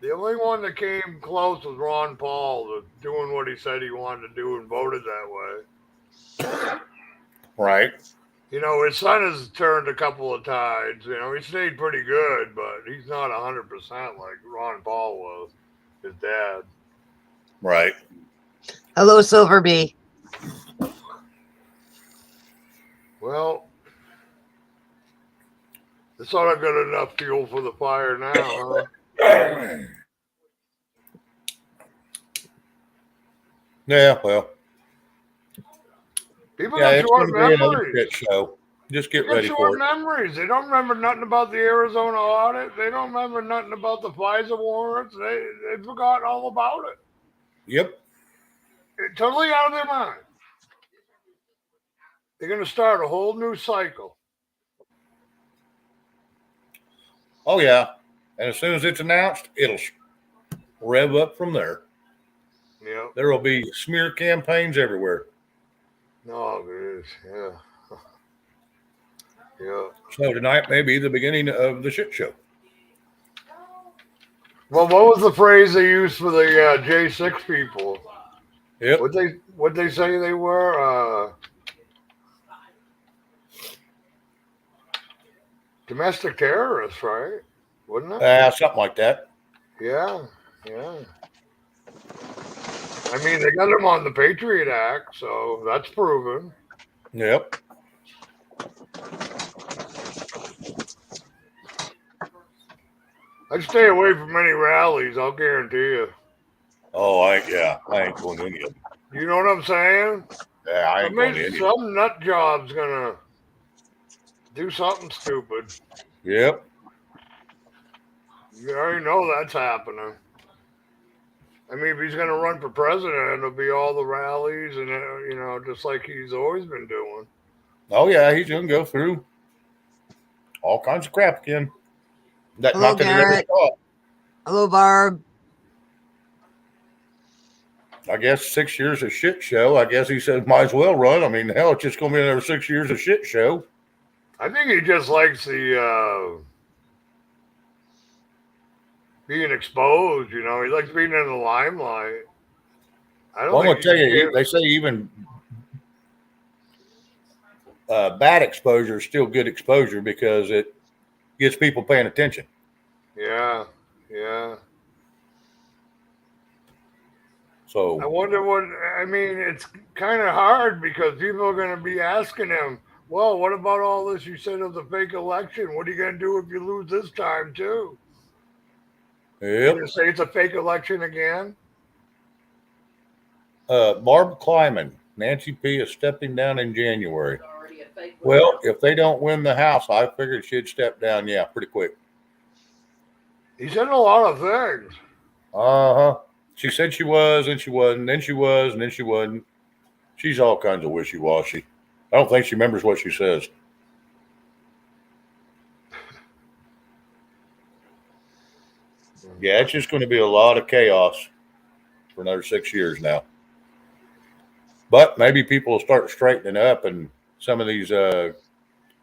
The only one that came close was Ron Paul, to doing what he said he wanted to do and voted that way. Right. His son has turned a couple of tides. He stayed pretty good, but he's not 100% like Ron Paul was, his dad. Right. Hello, Silver Bee. Well, it's not good enough fuel for the fire now, huh? Yeah, well, People yeah, got it's going short to be another memories. shit show. Just They get got ready for short it. memories. They don't remember nothing about the Arizona audit. They don't remember nothing about the FISA warrants. They forgot all about it. Yep. Totally out of their mind. They're going to start a whole new cycle. Oh, yeah. And as soon as it's announced, it'll rev up from there. Yep. There will be smear campaigns everywhere. No, it is. Yeah. Yeah. So tonight may be the beginning of the shit show. Well, what was the phrase they used for the J6 people? Yep. What they say they were? Domestic terrorists, right? Wasn't it? Something like that. Yeah. Yeah. I mean, they got them on the Patriot Act, so that's proven. Yep. I'd stay away from any rallies, I'll guarantee you. Oh, I ain't going to any of them. You know what I'm saying? Yeah, I ain't going to any of them. Some nut job's gonna do something stupid. Yep. You already know that's happening. I mean, if he's gonna run for president, it'll be all the rallies and just like he's always been doing. Oh, yeah, he's going to go through all kinds of crap again. Hello, Not that it ever Garrett. stopped. Hello, Barb. I guess 6 years of shit show. I guess he said might as well run. I mean, hell, it's just going to be another 6 years of shit show. I think he just likes the being exposed. He likes being in the limelight. I'm going to tell you, they say even bad exposure is still good exposure because it gets people paying attention. Yeah, yeah. So I wonder it's kind of hard because people are going to be asking him, well, what about all this you said of the fake election? What are you going to do if you lose this time too? yep. You say it's a fake election again? Barb Kleiman, Nancy P. is stepping down in January. Well, if they don't win the House, I figured she'd step down, pretty quick. He said a lot of things. Uh-huh. She said she was, and she wasn't, then she was, and then she wasn't. She's all kinds of wishy-washy. I don't think she remembers what she says. Yeah, it's just going to be a lot of chaos for another 6 years now. But maybe people will start straightening up, and some of these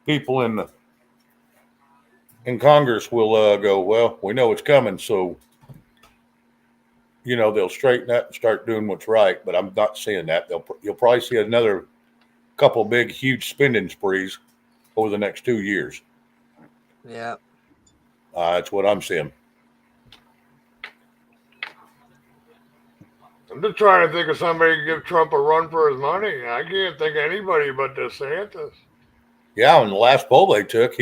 people in Congress will go, well, we know it's coming, so they'll straighten up and start doing what's right. But I'm not seeing that. You'll probably see another couple big, huge spending sprees over the next 2 years. Yeah. That's what I'm seeing. I'm just trying to think of somebody to give Trump a run for his money. I can't think of anybody but DeSantis. Yeah, in the last poll they took,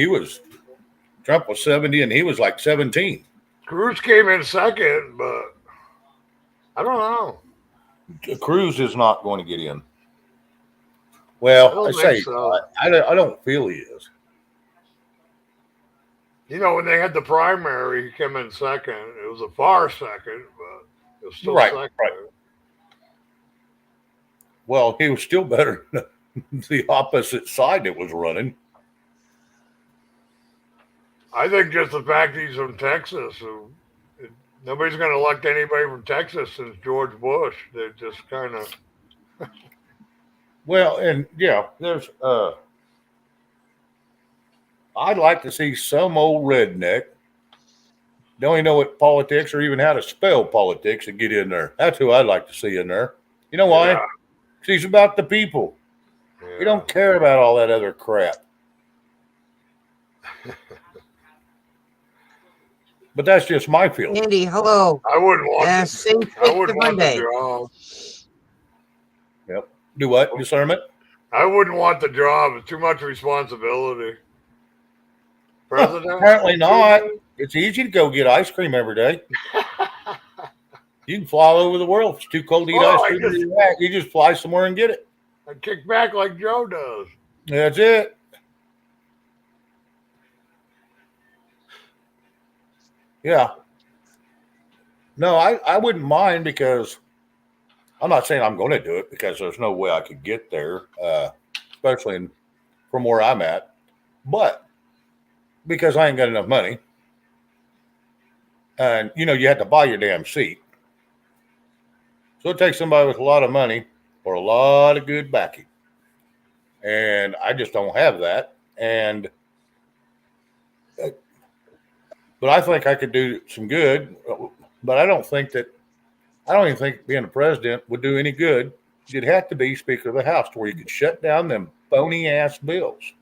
Trump was 70 and he was like 17. Cruz came in second, but I don't know. Cruz is not going to get in. Well, I don't feel he is. When they had the primary, he came in second. It was a far second, but it was still second. Right. Well, he was still better than the opposite side that was running. I think just the fact he's from Texas. Nobody's going to elect anybody from Texas since George Bush. They're just kind of... Well, and there's... I'd like to see some old redneck don't even know what politics or even how to spell politics and get in there. That's who I'd like to see in there. You know why? Yeah. He's about the people. Yeah. You don't care about all that other crap. But that's just my feeling. Andy, hello. I wouldn't want Monday. the job. Yep. Do what? Discernment? I wouldn't want the job. It's too much responsibility. President? Apparently not. It's easy to go get ice cream every day. You can fly all over the world. If it's too cold to eat Oh, ice cream in Iraq, you just fly somewhere and get it. I kick back like Joe does. That's it. Yeah. No, I wouldn't mind because I'm not saying I'm going to do it because there's no way I could get there, especially from where I'm at. But because I ain't got enough money, and you have to buy your damn seat. So it takes somebody with a lot of money or a lot of good backing, and I just don't have that. And but I think I could do some good. But I don't even think being a president would do any good. You'd have to be Speaker of the House to where you could shut down them phony ass bills.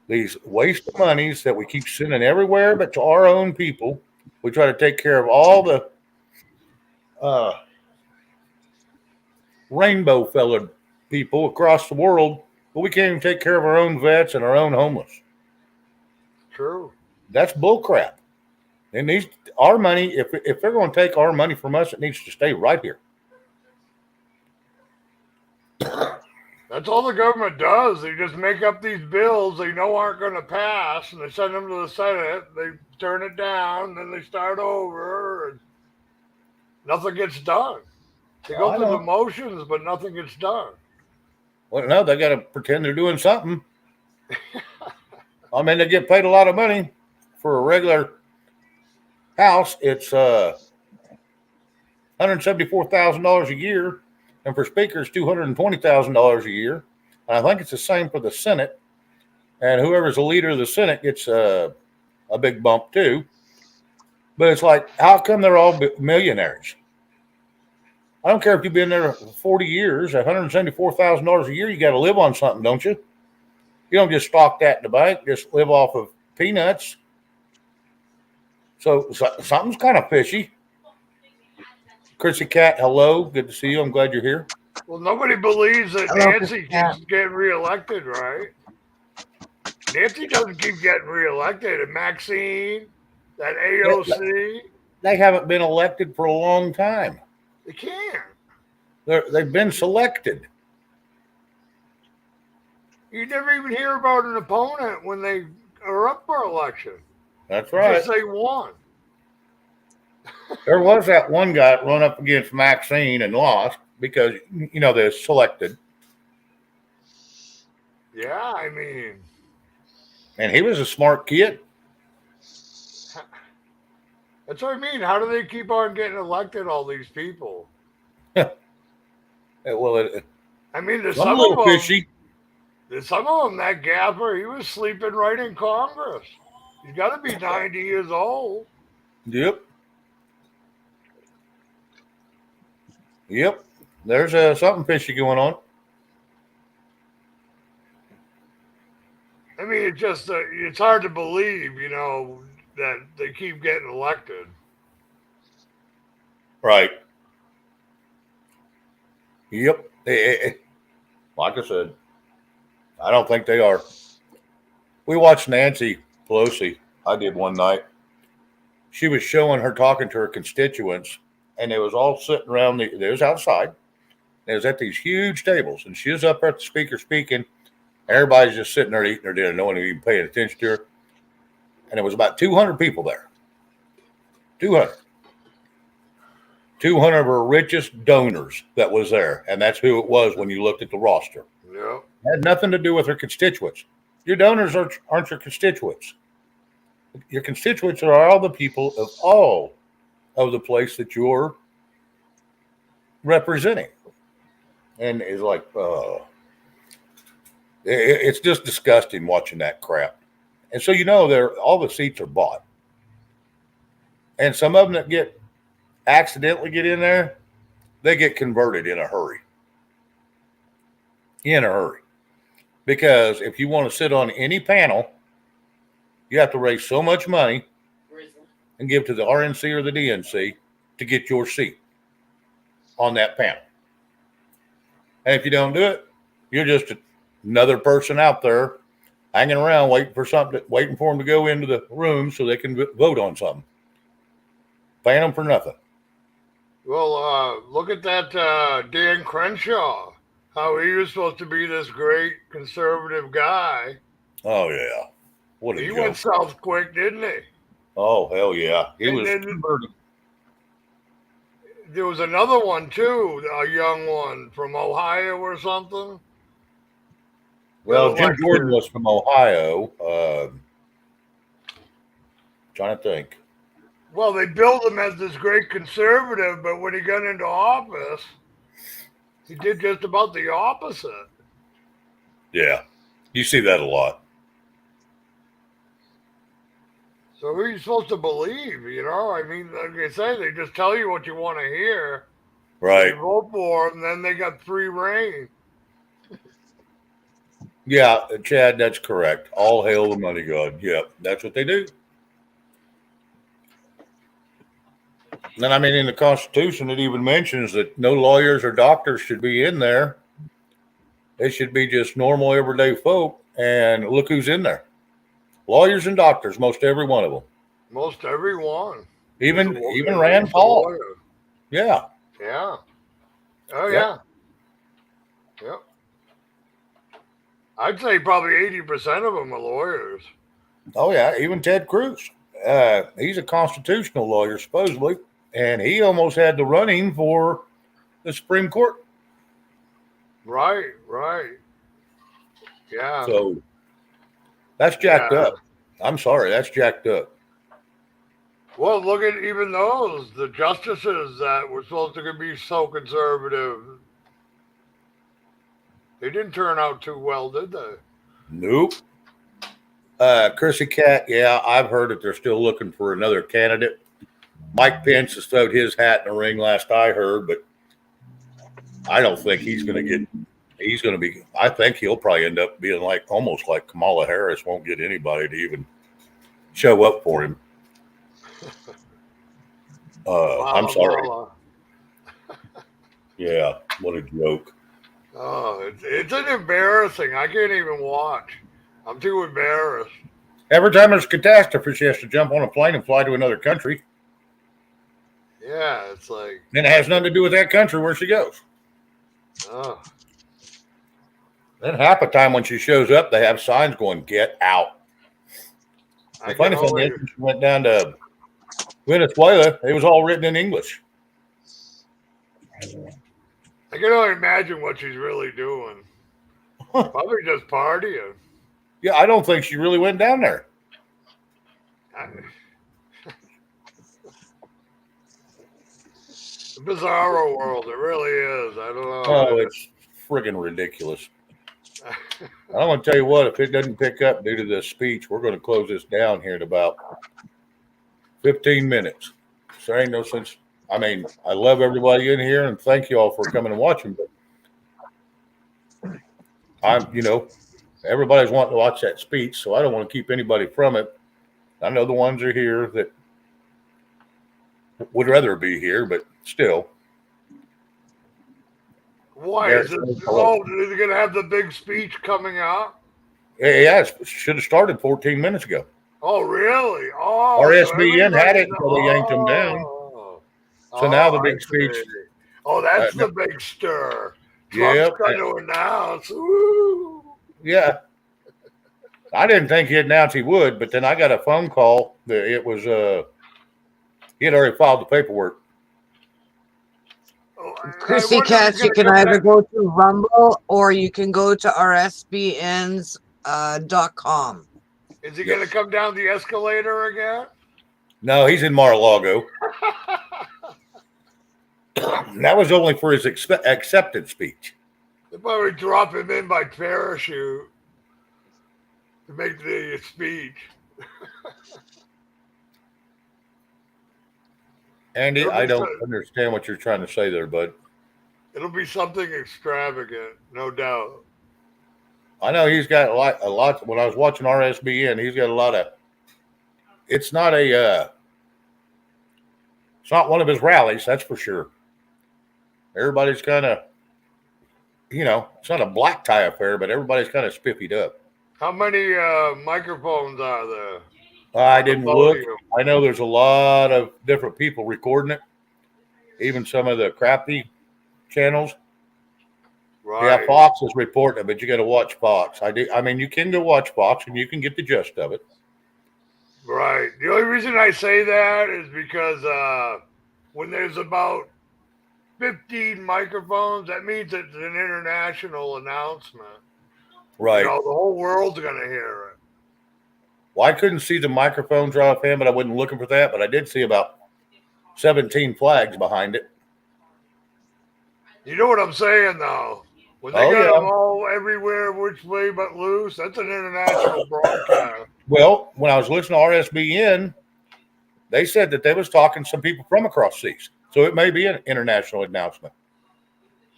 These waste of monies that we keep sending everywhere but to our own people. We try to take care of all the rainbow colored people across the world, but we can't even take care of our own vets and our own homeless. True. That's bullcrap. It needs our money. If they're going to take our money from us, it needs to stay right here. That's all the government does. They just make up these bills they know aren't going to pass, and they send them to the Senate. They turn it down, then they start over, and nothing gets done. They go through the motions, but nothing gets done. Well, no, they got to pretend they're doing something. I mean, they get paid a lot of money for a regular house. It's $174,000 a year, and for speakers, $220,000 a year. And I think it's the same for the Senate. And whoever's the leader of the Senate gets a big bump too. But it's like, how come they're all millionaires? I don't care if you've been there for 40 years, $174,000 a year, you got to live on something, don't you? You don't just stock that in the bank, just live off of peanuts. So something's kind of fishy. Chrissy Cat, hello. Good to see you. I'm glad you're here. Well, nobody believes that Hello, Nancy keeps getting reelected, right? Nancy doesn't keep getting reelected. And Maxine, that AOC. They haven't been elected for a long time. They can't. They've been selected. You never even hear about an opponent when they are up for election. That's right. Just they won. There was that one guy that run up against Maxine and lost because, they're selected. Yeah, I mean. And he was a smart kid. That's what I mean. How do they keep on getting elected, all these people? Well, I mean, there's I'm some a little of them. fishy. There's some of them, that gaffer, he was sleeping right in Congress. He's got to be 90 years old. Yep. There's something fishy going on. I mean, it's just, it's hard to believe, that they keep getting elected. Right. Yep. Like I said, I don't think they are. We watched Nancy Pelosi. I did one night. She was showing her talking to her constituents, and they was all sitting around. They was outside. They was at these huge tables, and she was up there at the speaker speaking. Everybody's just sitting there eating their dinner. No one even paying attention to her. And there was about 200 people there. 200. 200 of her richest donors that was there. And that's who it was when you looked at the roster. Yeah. It had nothing to do with her constituents. Your donors aren't your constituents. Your constituents are all the people of all of the place that you're representing. And it's like, it's just disgusting watching that crap. And so, all the seats are bought. And some of them that accidentally get in there, they get converted in a hurry. Because if you want to sit on any panel, you have to raise so much money and give to the RNC or the DNC to get your seat on that panel. And if you don't do it, you're just another person out there hanging around waiting for them to go into the room so they can vote on something. paying them for nothing. Well, look at that Dan Crenshaw. How he was supposed to be this great conservative guy. Oh yeah, what a He joke! went south quick, didn't he? Oh hell yeah, he And was. then there was another one too, a young one from Ohio or something. Well, Got Jim Jordan elected. was from Ohio. Trying to think. Well, they billed him as this great conservative, but when he got into office, he did just about the opposite. Yeah, you see that a lot. So who are you supposed to believe, you know? I mean, like I say, they just tell you what you want to hear. Right. You vote for them, then they got free reign. Yeah, Chad, that's correct. All hail the money god. Yep, that's what they do. And I mean, in the Constitution, it even mentions that no lawyers or doctors should be in there. They should be just normal, everyday folk. And look who's in there. Lawyers and doctors, most every one of them. Most everyone. Even It's a Rand Paul. lawyer. Yeah. Yeah. Oh, Yep. yeah. Yep. I'd say probably 80% of them are lawyers. Oh, yeah. Even Ted Cruz. He's a constitutional lawyer, supposedly. And he almost had the running for the Supreme Court. Right. Yeah. So that's jacked Yeah. up. I'm sorry. That's jacked up. Well, look at even those, the justices that were supposed to be so conservative. They didn't turn out too well, did they? Nope. Chrissy Cat, yeah, I've heard that they're still looking for another candidate. Mike Pence has thrown his hat in the ring last I heard, but I don't think he's going to be, I think he'll probably end up being like, almost like Kamala Harris won't get anybody to even show up for him. I'm sorry. Mala. Yeah, what a joke. Oh, it's an embarrassing. I can't even watch. I'm too embarrassed. Every time there's a catastrophe, she has to jump on a plane and fly to another country. Yeah, it's like, Then it has nothing to do with that country where she goes. oh, Then half the time when she shows up, they have signs going, "Get out." I The funny can thing only, is, when she went down to Venezuela, it was all written in English. I can only imagine what she's really doing. Probably just partying. Yeah, I don't think she really went down there. The bizarro world, it really is. I don't know. Oh, it's friggin' ridiculous. I'm going to tell you what, if it doesn't pick up due to this speech, we're going to close this down here in about 15 minutes. So there ain't no sense. I mean, I love everybody in here and thank you all for coming and watching. But everybody's wanting to watch that speech, so I don't want to keep anybody from it. I know the ones are here that would rather be here, but still. Why is it? Oh, is it going to have the big speech coming up? Yeah, it should have started 14 minutes ago. Oh, really? Oh, RSBN had it until they yanked them down. So now the big I speech. see. Oh, that's the big stir. Yep. Trump's going to announce. Woo. Yeah. I didn't think he'd announce he would, but then I got a phone call that it was he had already filed the paperwork. Chrissy Cats, you can either go to Rumble or you can go to rsbns.com. Is he going to come down the escalator again? No, he's in Mar-a-Lago. That was only for his acceptance speech. They probably drop him in by parachute to make the speech. Andy, I don't understand what you're trying to say there, bud. It'll be something extravagant, no doubt. I know he's got a lot. When I was watching RSBN, he's got a lot of. It's not it's not one of his rallies, that's for sure. Everybody's kind of, it's not a black tie affair, but everybody's kind of spiffied up. How many microphones are there? I on the didn't look. podium. I know there's a lot of different people recording it, even some of the crappy channels. Right. Yeah, Fox is reporting it, but you got to watch Fox. I mean, you can go watch Fox and you can get the gist of it. Right. The only reason I say that is because when there's about 15 microphones, that means it's an international announcement. Right. You know, the whole world's going to hear it. Well, I couldn't see the microphones right offhand, but I wasn't looking for that. But I did see about 17 flags behind it. You know what I'm saying, though? When they Oh, got yeah. them all everywhere, which way but loose, that's an international broadcast. Well, when I was listening to RSBN, they said that they was talking to some people from across seas. So it may be an international announcement.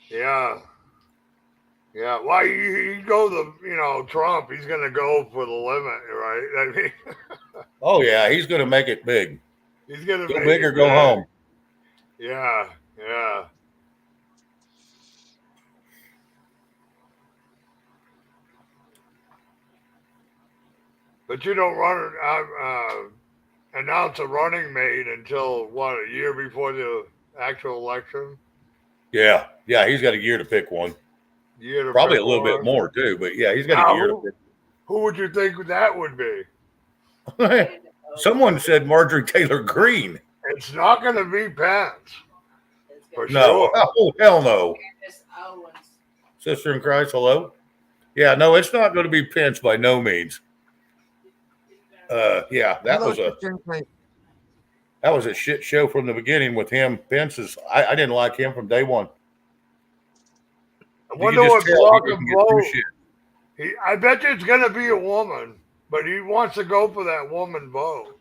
Yeah. Yeah. Why you go Trump, he's going to go for the limit, right? I mean, Oh, yeah, he's going to make it big. he's going to Go make big it or go big. home. Yeah. Yeah. But you don't announce a running mate until a year before the actual election? Yeah, he's got a year to pick one. Probably a little bit more too, but yeah, he's got a year to pick. Who would you think that would be? Someone said Marjorie Taylor Greene. It's not going to be Pence. For No, sure. oh hell no. Sister in Christ, hello. Yeah, no, it's not going to be Pence by no means. Yeah, that was a shit show from the beginning with him. Pence is I didn't like him from day one. I wonder what block of vote. I bet you it's going to be a woman, but he wants to go for that woman vote.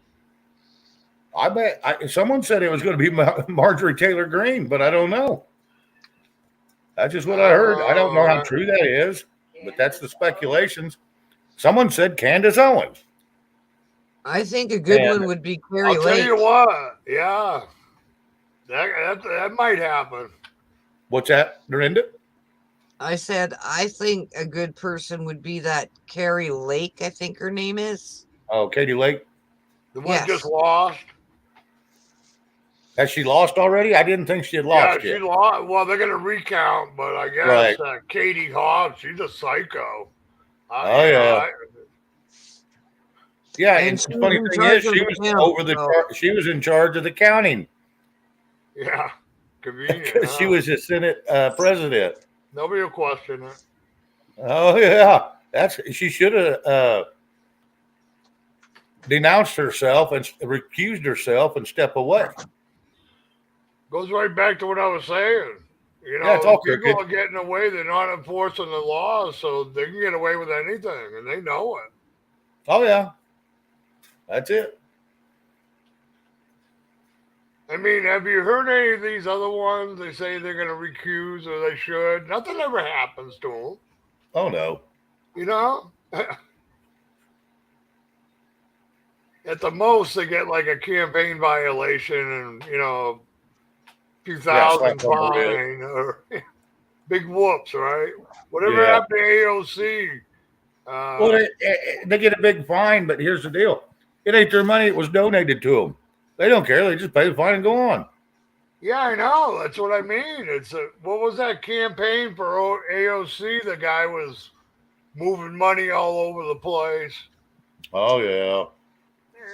I bet someone said it was going to be Marjorie Taylor Greene, but I don't know. That's just what I heard. I don't know how true that is, but that's the speculations. Someone said Candace Owens. I think a good one would be Carrie I'll Lake. tell you what, yeah, that might happen. What's that, Dorinda? I said I think a good person would be that Carrie Lake. I think her name is. Oh, Katie Lake. The one just lost. Has she lost already? I didn't think she had lost yet. She lost. Well, they're going to recount, but I guess Katie Hobbs, she's a psycho. Yeah, and the funny thing is, she was in charge of the counting. Yeah, convenient. Because she was the Senate president. Nobody will question it. Oh yeah, she should have denounced herself and recused herself and stepped away. Goes right back to what I was saying. You know, people are getting away. They're not enforcing the laws, so they can get away with anything, and they know it. Oh yeah, that's it. I mean, have you heard any of these other ones? They say they're going to recuse or they should. Nothing ever happens to them. Oh, no. You know? At the most, they get like a campaign violation and, a few thousand fine or big whoops, right? Whatever happened to AOC? Well, they get a big fine, but here's the deal. It ain't their money. It was donated to them. They don't care. They just pay the fine and go on. Yeah, I know. That's what I mean. What was that campaign for AOC? The guy was moving money all over the place. Oh, yeah.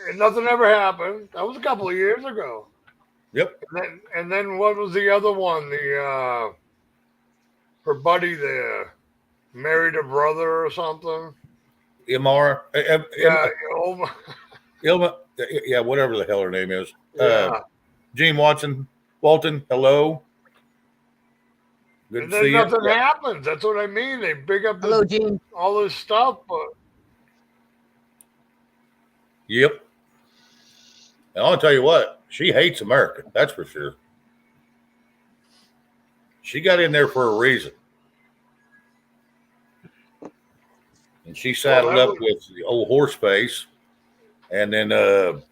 And nothing ever happened. That was a couple of years ago. Yep. And then what was the other one? Her buddy there married a brother or something. Ilma. Ilma. Yeah, whatever the hell her name is. Yeah. Gene Walton, hello. Good and then nothing happens. That's what I mean. They big up all this stuff. But... Yep. And I'll tell you what, she hates America. That's for sure. She got in there for a reason. And she saddled up with the old horse face. And then that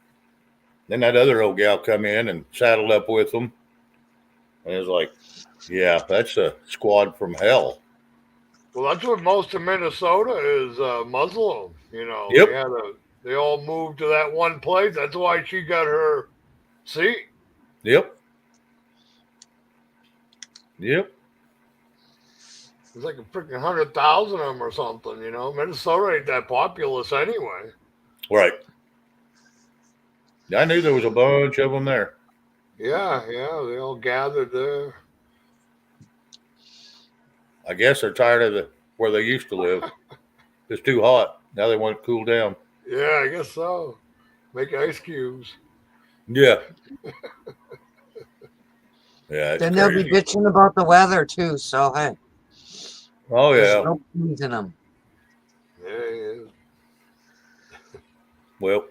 other old gal come in and saddled up with them. And it was like, yeah, that's a squad from hell. Well, that's what most of Minnesota is Muslim. You know, yep. They had a They all moved to that one place. That's why she got her seat. Yep. Yep. It's like a freaking 100,000 of them or something, you know. Minnesota ain't that populous anyway. Right. I knew there was a bunch of them there. Yeah, they all gathered there. I guess they're tired of where they used to live. It's too hot. Now they want to cool down. Yeah, I guess so. Make ice cubes. Yeah. Yeah. Then they'll be bitching about the weather too. So hey, Oh there's yeah. no pleasing them. Yeah. Well,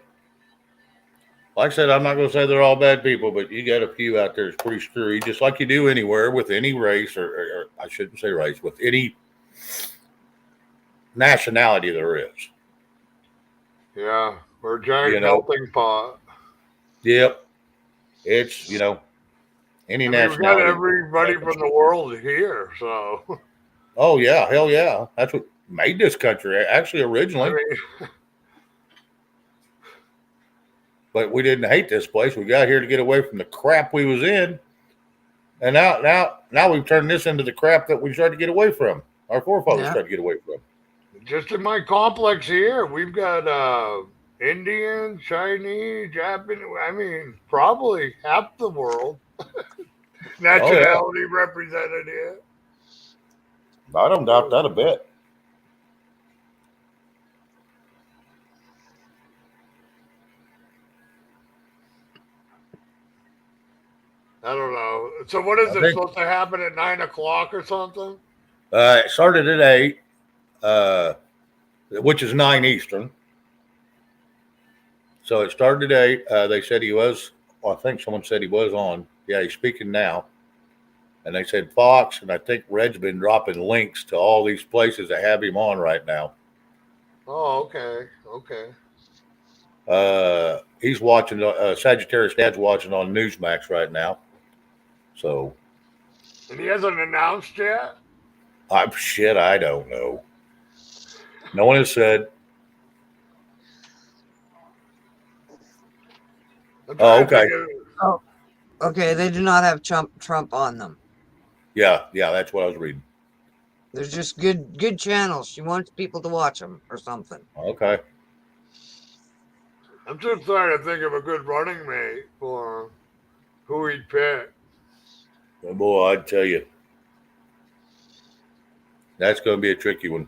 like I said, I'm not going to say they're all bad people, but you got a few out there that's pretty screwy, just like you do anywhere with any race, or I shouldn't say race, with any nationality there is. Yeah, we're a giant You know. melting pot. Yep. It's, any We've nationality. got everybody from the world here, so. Oh, yeah. Hell yeah. That's what made this country, actually, originally. I mean, But we didn't hate this place. We got here to get away from the crap we was in. And now we've turned this into the crap that we tried to get away from. Our forefathers tried to get away from. just in my complex here, we've got Indian, Chinese, Japanese. I mean, probably half the world nationality represented here. I don't doubt that a bit. I don't know. So what is it supposed to happen at 9 o'clock or something? It started at 8, which is 9 Eastern. So it started at 8. They said he was, I think someone said he was on. Yeah, he's speaking now. And they said Fox, and I think Red's been dropping links to all these places that have him on right now. Oh, okay. He's watching, Sagittarius Dad's watching on Newsmax right now. So. And he hasn't announced yet? I don't know. No one has said. Oh, okay. Oh, okay. They do not have Trump on them. Yeah, that's what I was reading. There's just good channels. She wants people to watch them or something. Okay. I'm just trying to think of a good running mate for who he'd pick. Oh, boy, I'd tell you. That's going to be a tricky one.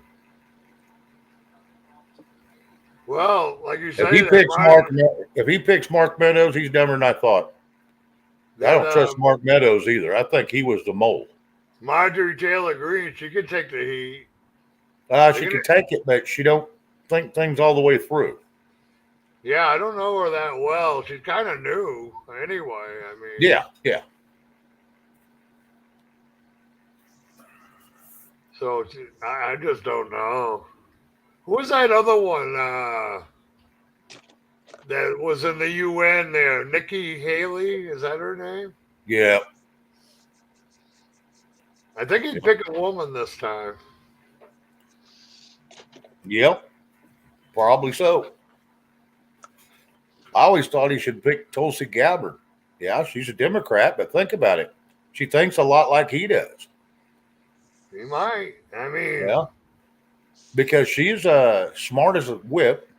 Well, like you said, if he picks Mark Meadows, he's dumber than I thought. I don't trust Mark Meadows either. I think he was the mole. Marjorie Taylor Greene, she could take the heat. She can take it, but she don't think things all the way through. Yeah, I don't know her that well. She's kind of new anyway. I mean. Yeah. So I just don't know. Who was that other one that was in the UN there? Nikki Haley, is that her name? Yeah. I think he'd pick a woman this time. Yep. Probably so. I always thought he should pick Tulsi Gabbard. Yeah, she's a Democrat, but think about it. She thinks a lot like he does. He might. I mean. Yeah. Because she's smart as a whip,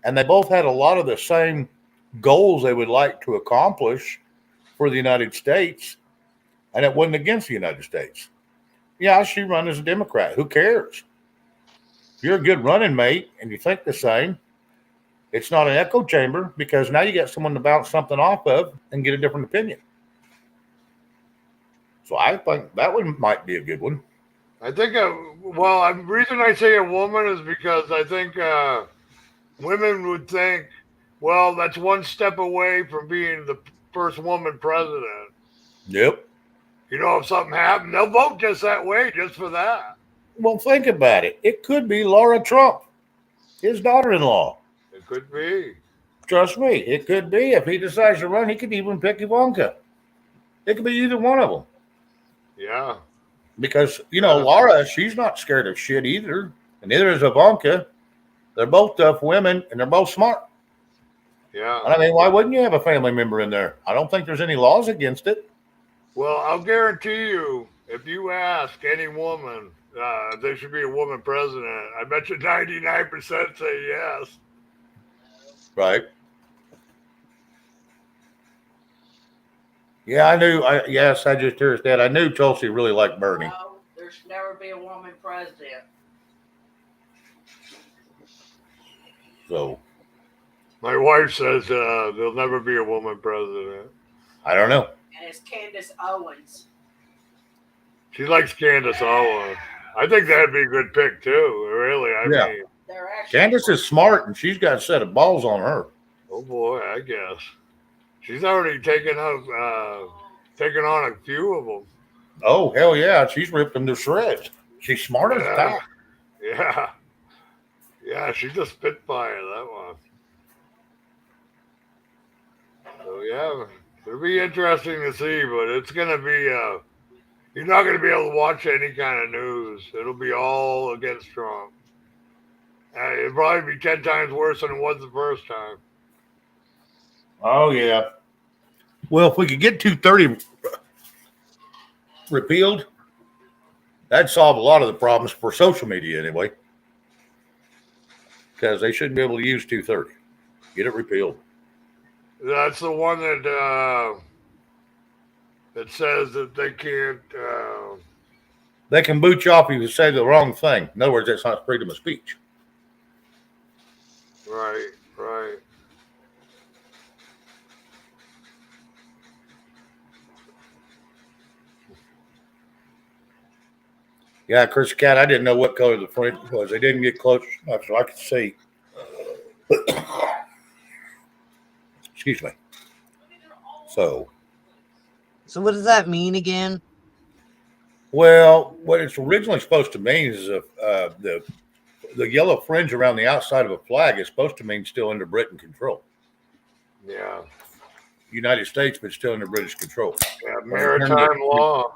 and they both had a lot of the same goals they would like to accomplish for the United States, and it wasn't against the United States. Yeah, she run as a Democrat. Who cares? If you're a good running mate and you think the same, it's not an echo chamber because now you got someone to bounce something off of and get a different opinion. So I think that one might be a good one. I think, the reason I say a woman is because I think women would think, well, that's one step away from being the first woman president. Yep. You know, if something happened, they'll vote just that way, just for that. Well, think about it. It could be Laura Trump, his daughter-in-law. It could be. Trust me, it could be. If he decides to run, he could even pick Ivanka. It could be either one of them. Yeah. Because, Laura, she's not scared of shit either. And neither is Ivanka. They're both tough women, and they're both smart. Yeah. I mean, why wouldn't you have a family member in there? I don't think there's any laws against it. Well, I'll guarantee you, if you ask any woman, there should be a woman president, I bet you 99% say yes. Right. Yeah, I knew. Yes, I just heard that. I knew Tulsi really liked Bernie. No, there should never be a woman president. So My wife says there'll never be a woman president. I don't know. And it's Candace Owens. She likes Candace Owens. I think that'd be a good pick too. Really, I Yeah. mean, They're actually Candace is smart, and she's got a set of balls on her. oh boy, I guess she's already taken on a few of them. Oh hell yeah, she's ripped them to shreds. She's smart as that. Yeah, yeah, she's a spitfire, that one. So yeah, it'll be interesting to see, but it's gonna be you're not gonna be able to watch any kind of news. It'll be all against Trump. It'll probably be 10 times worse than it was the first time. Oh yeah. Well, if we could get 230 repealed, that'd solve a lot of the problems for social media anyway. Because they shouldn't be able to use 230. Get it repealed. That's the one that says that they can't. They can boot you off if you say the wrong thing. In other words, that's not freedom of speech. Right, right. Yeah, Chris Cat, I didn't know what color the front was. They didn't get close enough so I could see. Excuse me. So, So what does that mean again? well, what it's originally supposed to mean is the yellow fringe around the outside of a flag is supposed to mean still under Britain control. Yeah, United States, but still under British control. yeah. Maritime law.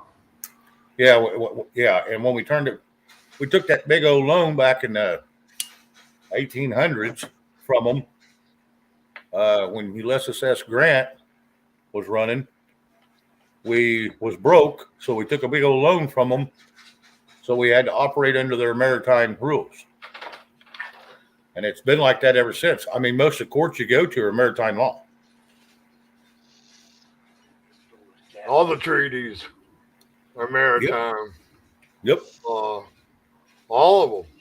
Yeah, yeah. And when we took that big old loan back in the 1800s from them when Ulysses S. Grant was running. We was broke, so we took a big old loan from them. So we had to operate under their maritime rules. And it's been like that ever since. I mean, most of the courts you go to are maritime law. All the treaties are maritime. Yep. All of them.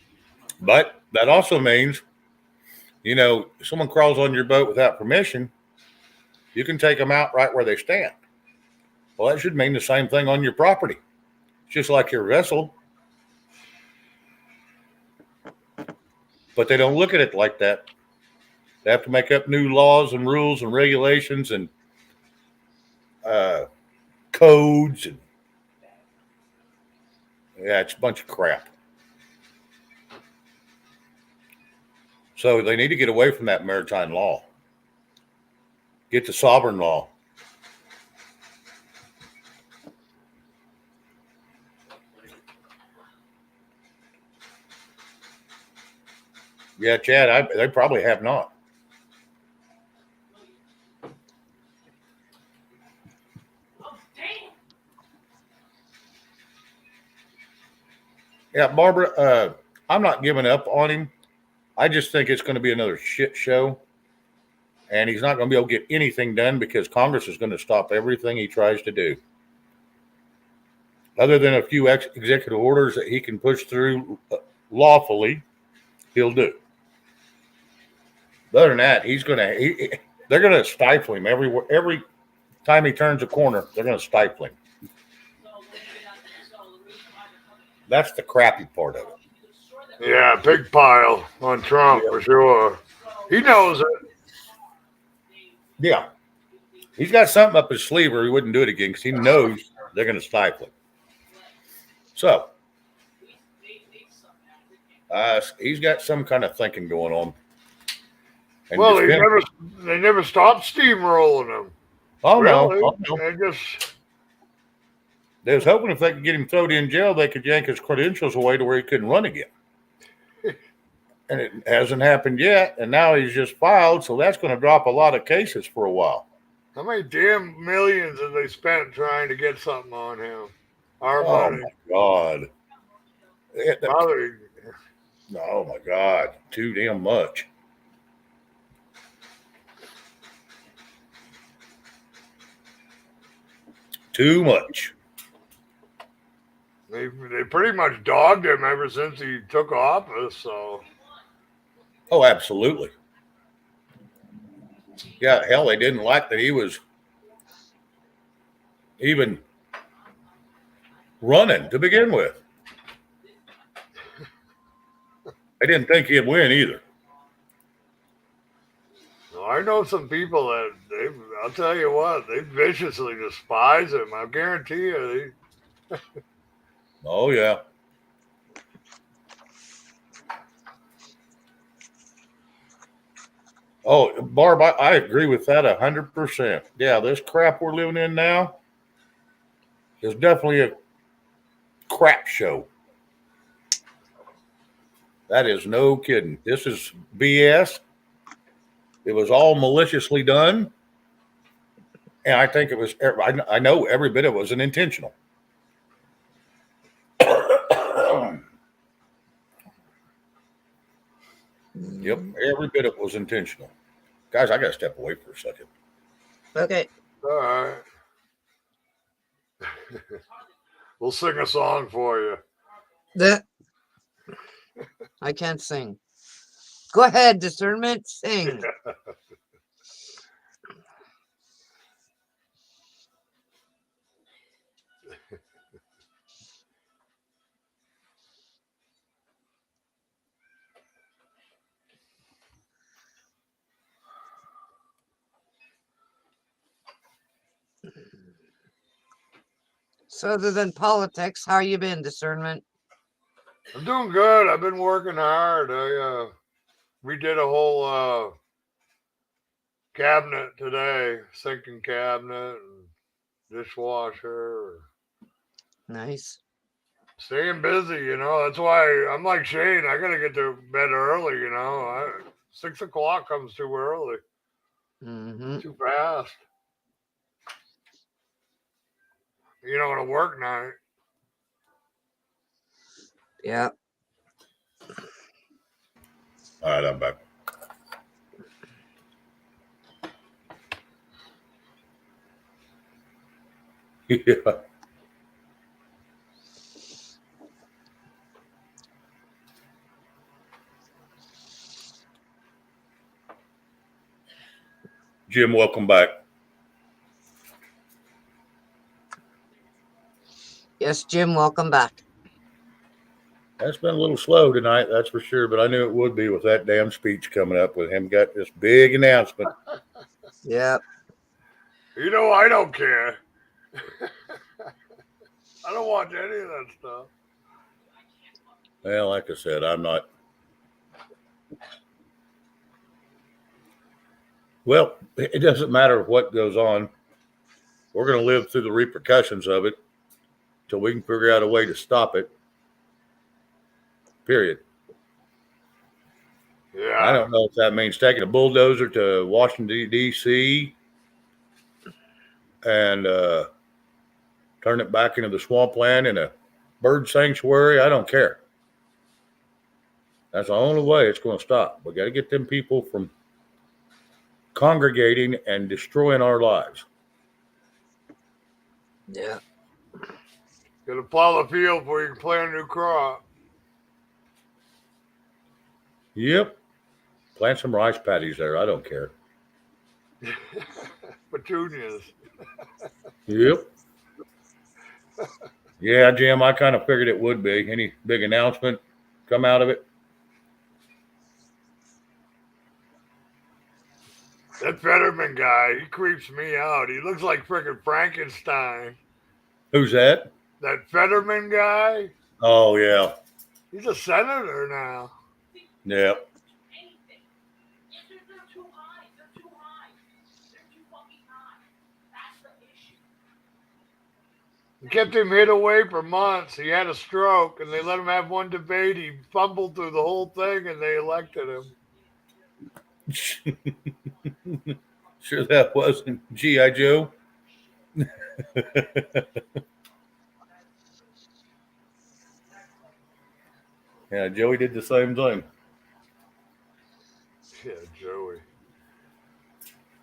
But that also means, if someone crawls on your boat without permission, you can take them out right where they stand. Well, that should mean the same thing on your property. It's just like your vessel. But they don't look at it like that. They have to make up new laws and rules and regulations and codes. And yeah, it's a bunch of crap. So they need to get away from that maritime law. Get the sovereign law. Yeah, Chad, they probably have not. Yeah, Barbara, I'm not giving up on him. I just think it's going to be another shit show. And he's not going to be able to get anything done because Congress is going to stop everything he tries to do. Other than a few executive orders that he can push through lawfully, he'll do. Other than that, they're going to stifle him every time he turns a corner. They're going to stifle him. That's the crappy part of it. Yeah, big pile on Trump for sure. He knows it. Yeah. He's got something up his sleeve or he wouldn't do it again because he knows they're going to stifle him. So, he's got some kind of thinking going on. And well, they never stopped steamrolling him. Oh, Really? no. Oh, no. They was hoping if they could get him thrown in jail, they could yank his credentials away to where he couldn't run again. and it hasn't happened yet. And now he's just filed, so that's going to drop a lot of cases for a while. How many damn millions have they spent trying to get something on him? Our Oh money. my God! Probably. Oh my God! Too damn much. Too much. They pretty much dogged him ever since he took office. So Oh, absolutely. Yeah, hell, they didn't like that he was even running to begin with. They didn't think he'd win either. I know some people that I'll tell you what, they viciously despise him. I guarantee you. Oh, yeah. Oh, Barb, I agree with that 100%. Yeah, this crap we're living in now is definitely a crap show. That is no kidding. This is BS. It was all maliciously done. And I think it was, I know every bit of it was intentional. Yep, every bit of it was intentional. Guys, I got to step away for a second. Okay. All right. We'll sing a song for you. I can't sing. Go ahead, discernment, sing. So other than politics, how you been, discernment? I'm doing good. I've been working hard. We did a whole cabinet today, sinking cabinet and dishwasher. Nice. Staying busy, you know. That's why I'm like Shane. I gotta get to bed early, you know. 6 o'clock comes too early, too fast. You know, on a work night. Yeah. All right, I'm back. Yeah. Jim, welcome back. Yes, Jim, welcome back. That's been a little slow tonight, that's for sure, but I knew it would be with that damn speech coming up with him. Got this big announcement. Yeah. You know, I don't care. I don't watch any of that stuff. Well, like I said, I'm not. Well, it doesn't matter what goes on. We're going to live through the repercussions of it till we can figure out a way to stop it. Period. Yeah. I don't know if that means taking a bulldozer to Washington, D.C. and turn it back into the swampland and a bird sanctuary. I don't care. That's the only way it's going to stop. We got to get them people from congregating and destroying our lives. Yeah. Gotta plow the field before you can plant a new crop. Yep. Plant some rice paddies there. I don't care. Petunias. Yep. Yeah, Jim, I kind of figured it would be. Any big announcement come out of it? That Fetterman guy, he creeps me out. He looks like frickin' Frankenstein. Who's that? That Fetterman guy, Oh, yeah. he's a senator now. Yeah. They kept him hid away for months. He had a stroke, and they let him have one debate. He fumbled through the whole thing, and they elected him. Sure that wasn't G.I. Joe. Yeah, Joey did the same thing. Yeah, Joey.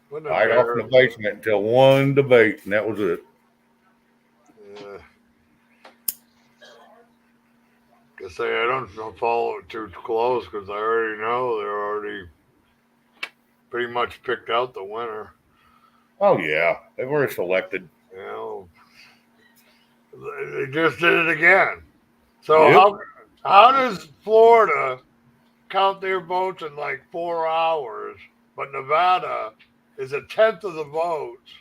What a Right off in the embarrassment. basement until one debate, and that was it. Yeah. Guess I don't follow it too close because I already know they're already pretty much picked out the winner. Oh yeah, they were selected. You know, they just did it again. So Yep. how does Florida count their votes in like 4 hours, but Nevada is a tenth of the votes,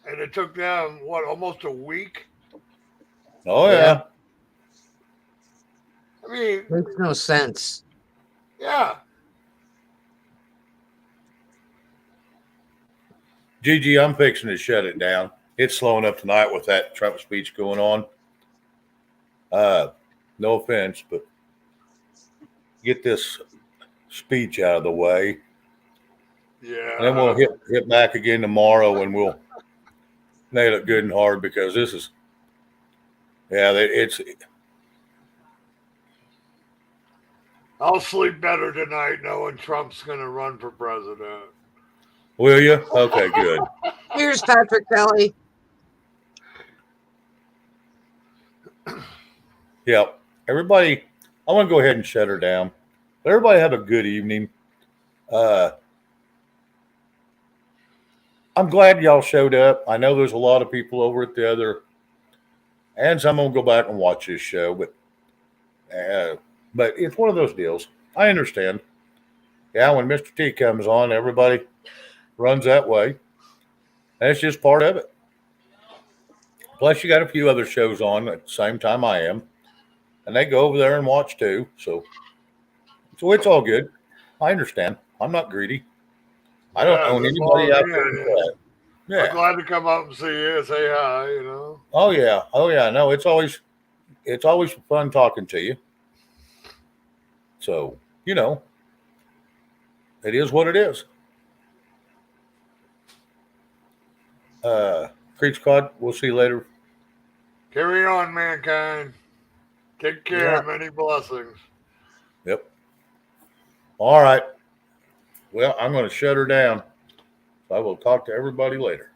and it took them almost a week? Oh Yeah. yeah. I mean, Makes no sense. yeah. Gigi, I'm fixing to shut it down. It's slowing up tonight with that Trump speech going on. No offense, but get this speech out of the way, Yeah. and then we'll hit back again tomorrow, and we'll nail it good and hard because this is, yeah, it's. I'll sleep better tonight knowing Trump's going to run for president. Will you? Okay, good. Here's Patrick Kelly. Yeah, everybody. I want to go ahead and shut her down. Everybody have a good evening. I'm glad y'all showed up. I know there's a lot of people over at the other, and some will go back and watch this show, but it's one of those deals. I understand. Yeah, when Mr. T comes on, everybody runs that way. That's just part of it. Plus, you got a few other shows on at the same time I am, and they go over there and watch too. So it's all good. I understand. I'm not greedy. I don't own that's anybody all out me. there in chat. I'm Yeah. glad to come up and see you, say hi, you know. Oh yeah. Oh yeah. No, it's always fun talking to you. So, it is what it is. Creech Cod, we'll see you later. Carry on, mankind. Take care. Yeah. Many blessings. Yep. All right. Well, I'm going to shut her down. So I will talk to everybody later.